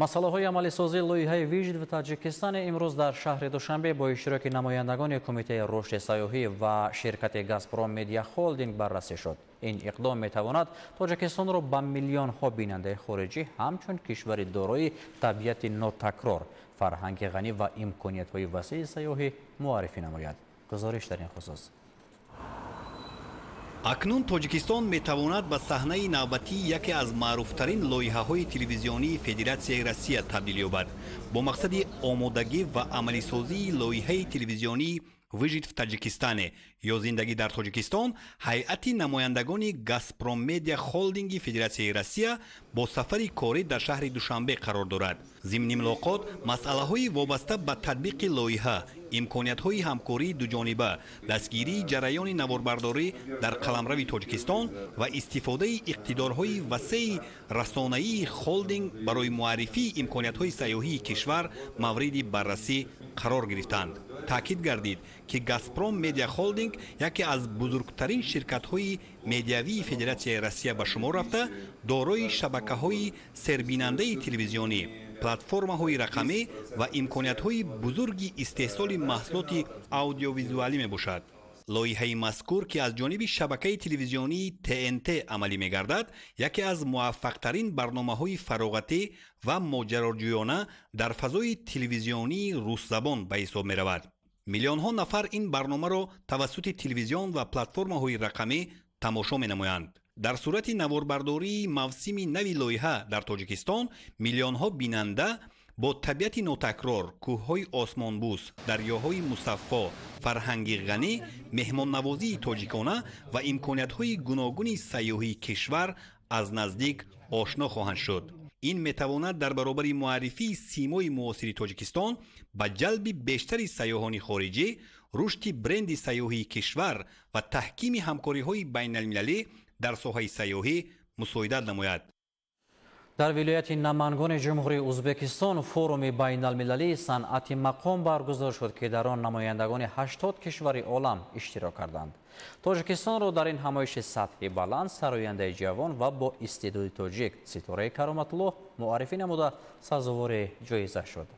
масъалаҳои амалисозии лоиҳаи вижд в Таҷикистон имрӯз дар шаҳри Душанбе бо иштироки намояндагони Кумитаи рушди сайёҳӣ ва ширкати Газпром Медиа Холдинг баррасӣ шуд. ин иқдом метавонад Тоҷикистонро ба миллионҳо бинандаи хориҷӣ ҳамчун кишвари дорои табиати нотакрор, фарҳанги ғанӣ ва имкониятҳои васеъи сайёҳӣ муаррифӣ намояд. гузориш дар ин хусус. акнун Тоҷикистон метавонад ба саҳнаи навбатии яке аз маъруфтарин лоиҳаҳои телевизионии Федератсияи Россия табдил ёбад бо мақсади омодагӣ ва амалисозии лоиҳаи телевизионии «Выжить в Таджикистане» ё «Зиндагӣ дар Тоҷикистон», ҳайати намояндагони «Газпром Медиа Холдинги Федератсияи Россия» бо сафари корӣ дар шаҳри Душанбе қарор дорад. зимни мулоқот масъалаҳои вобаста ба татбиқи лоиҳа, имкониятҳои ҳамкории дуҷониба, дастгирии ҷараёни наворбардорӣ дар қаламрави Тоҷикистон ва истифодаи иқтидорҳои васеъи расонаии холдинг барои муаррифии имкониятҳои сайёҳии кишвар мавриди баррасӣ қарор гирифтанд. таъкид гардид ки «Газпром Медиа Холдинг» яке аз бузургтарин ширкатҳои медиавии Федератсияи Россия ба шумор рафта, дорои шабакаҳои сербинандаи телевизионӣ, платформаҳои рақамӣ ва имкониятҳои бузурги истеҳсоли маҳсулоти аудиовизуалӣ мебошад. лоиҳаи мазкур ки аз ҷониби шабакаи телевизионии ТНТ амалӣ мегардад, яке аз муваффақтарин барномаҳои фароғатӣ ва моҷароҷӯёна дар фазои телевизионии рӯсзабон ба ҳисоб меравад. миллионҳо нафар ин барномаро тавассути телевизион ва платформаҳои рақамӣ тамошо менамоянд. дар сурати наворбардории мавсими нави лоиҳа дар Тоҷикистон миллионҳо бинанда бо табиати нотакрор, кӯҳҳои осмонбӯс, дарёҳои мусаффо, фарҳанги ғанӣ, меҳмоннавозии тоҷикона ва имкониятҳои гуногуни сайёҳии кишвар аз наздик ошно хоҳанд шуд. ин метавонад дар баробари муаррифии симои муосири Тоҷикистон ба ҷалби бештари сайёҳони хориҷӣ, рушди бренди сайёҳии кишвар ва таҳкими ҳамкориҳои байналмилалӣ дар соҳаи сайёҳӣ мусоидат намояд. дар вилояти Намангони ҷумҳурии Ӯзбекистон форуми байналмилалии санъати мақом баргузор шуд ки дар он намояндагони 80 кишвари олам иштирок карданд. Тоҷикистонро дар ин ҳамоиши сатҳи баланд сарояндаи ҷавон ва бо истеъдоди тоҷик Ситораи Кароматуллоҳ муаррифӣ намуда сазовори ҷоиза шуд.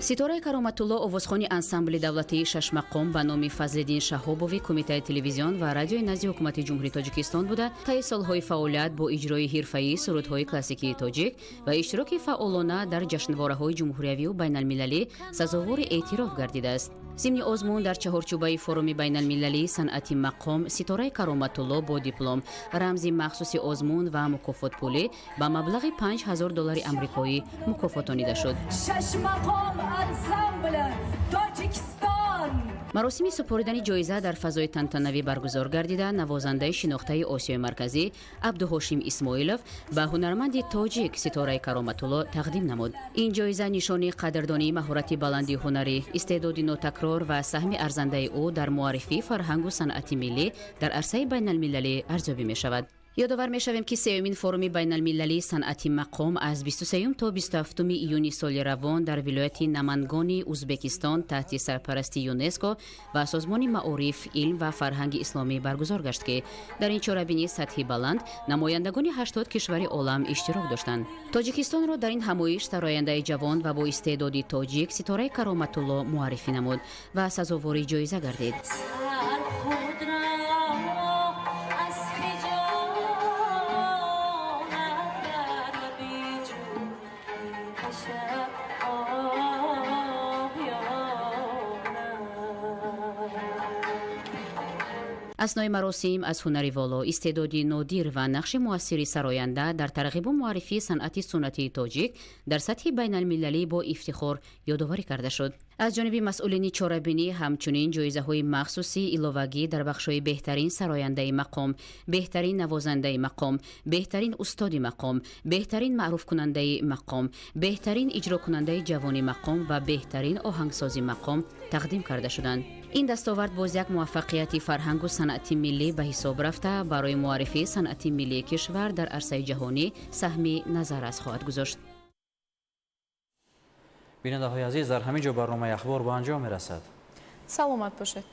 ситораи Кароматуллоҳ овозхони ансамбли давлатии шашмақом ба номи Фазлиддин Шаҳобови Кумитаи телевизион ва радиои назди ҳукумати ҷумҳурии Тоҷикистон буда таи солҳои фаъолият бо иҷрои ҳирфаӣ сурудҳои классикии тоҷик ва иштироки фаъолона дар ҷашнвораҳои ҷумҳуриявию байналмилалӣ сазовори эътироф гардидааст. зимни озмун дар чаҳорчӯбаи форуми байналмилалии санъати мақом ситораи Кароматуллоҳ бо диплом, рамзи махсуси озмун ва мукофотпулӣ ба маблағи $5000 амрикоӣ мукофотонида шуд. маросими супоридани ҷоиза дар фазои тантанавӣ баргузор гардида навозандаи шинохтаи Осиёи марказӣ Абдуҳошим Исмоилов ба ҳунарманди тоҷик Ситораи Кароматуллоҳ тақдим намуд. ин ҷоиза нишони қадрдонии маҳорати баланди ҳунарӣ, истеъдоди нотакрор ва саҳми арзандаи ӯ дар муаррифии фарҳангу санъати миллӣ дар арсаи байналмилалӣ арзёбӣ мешавад. ёдовар мешавем ки сеюмин форуми байналмилалии санъати мақом аз 23 то 27 июни соли равон дар вилояти Намангони Ӯзбекистон таҳти сарпарасти ЮНЕСКО ва созмони маориф, илм ва фарҳанги исломӣ баргузор гашт ки дар ин чорабинии сатҳи баланд намояндагони 80 кишвари олам иштирок доштанд. Тоҷикистонро дар ин ҳамоиш сарояндаи ҷавон ва бо истеъдоди тоҷик Ситораи Кароматуллоҳ муаррифӣ намуд ва сазовори ҷоиза гардид. аснои маросим аз ҳунари воло, истеъдоди нодир ва нақши муассири сароянда дар тарғибу муаррифии санъати суннатии тоҷик дар сатҳи байналмилалӣ бо ифтихор ёдоварӣ карда шуд. аз ҷониби масъулини чорабинӣ ҳамчунин ҷоизаҳои махсуси иловагӣ дар бахшҳои беҳтарин сарояндаи мақом, беҳтарин навозандаи мақом, беҳтарин устоди мақом, беҳтарин маъруфкунандаи мақом, беҳтарин иҷрокунандаи ҷавони мақом ва беҳтарин оҳангсози мақом тақдим карда шуданд. ин дастовард боз як муваффақияти фарҳангу санъати миллӣ ба ҳисоб рафта барои муаррифии санъати миллии кишвар дар арсаи ҷаҳонӣ саҳми назаррас хоҳад гузошт. бинандаҳои азиз, дар ҳамин ҷо барномаи ахбор ба анҷом мерасад. саломат бошед.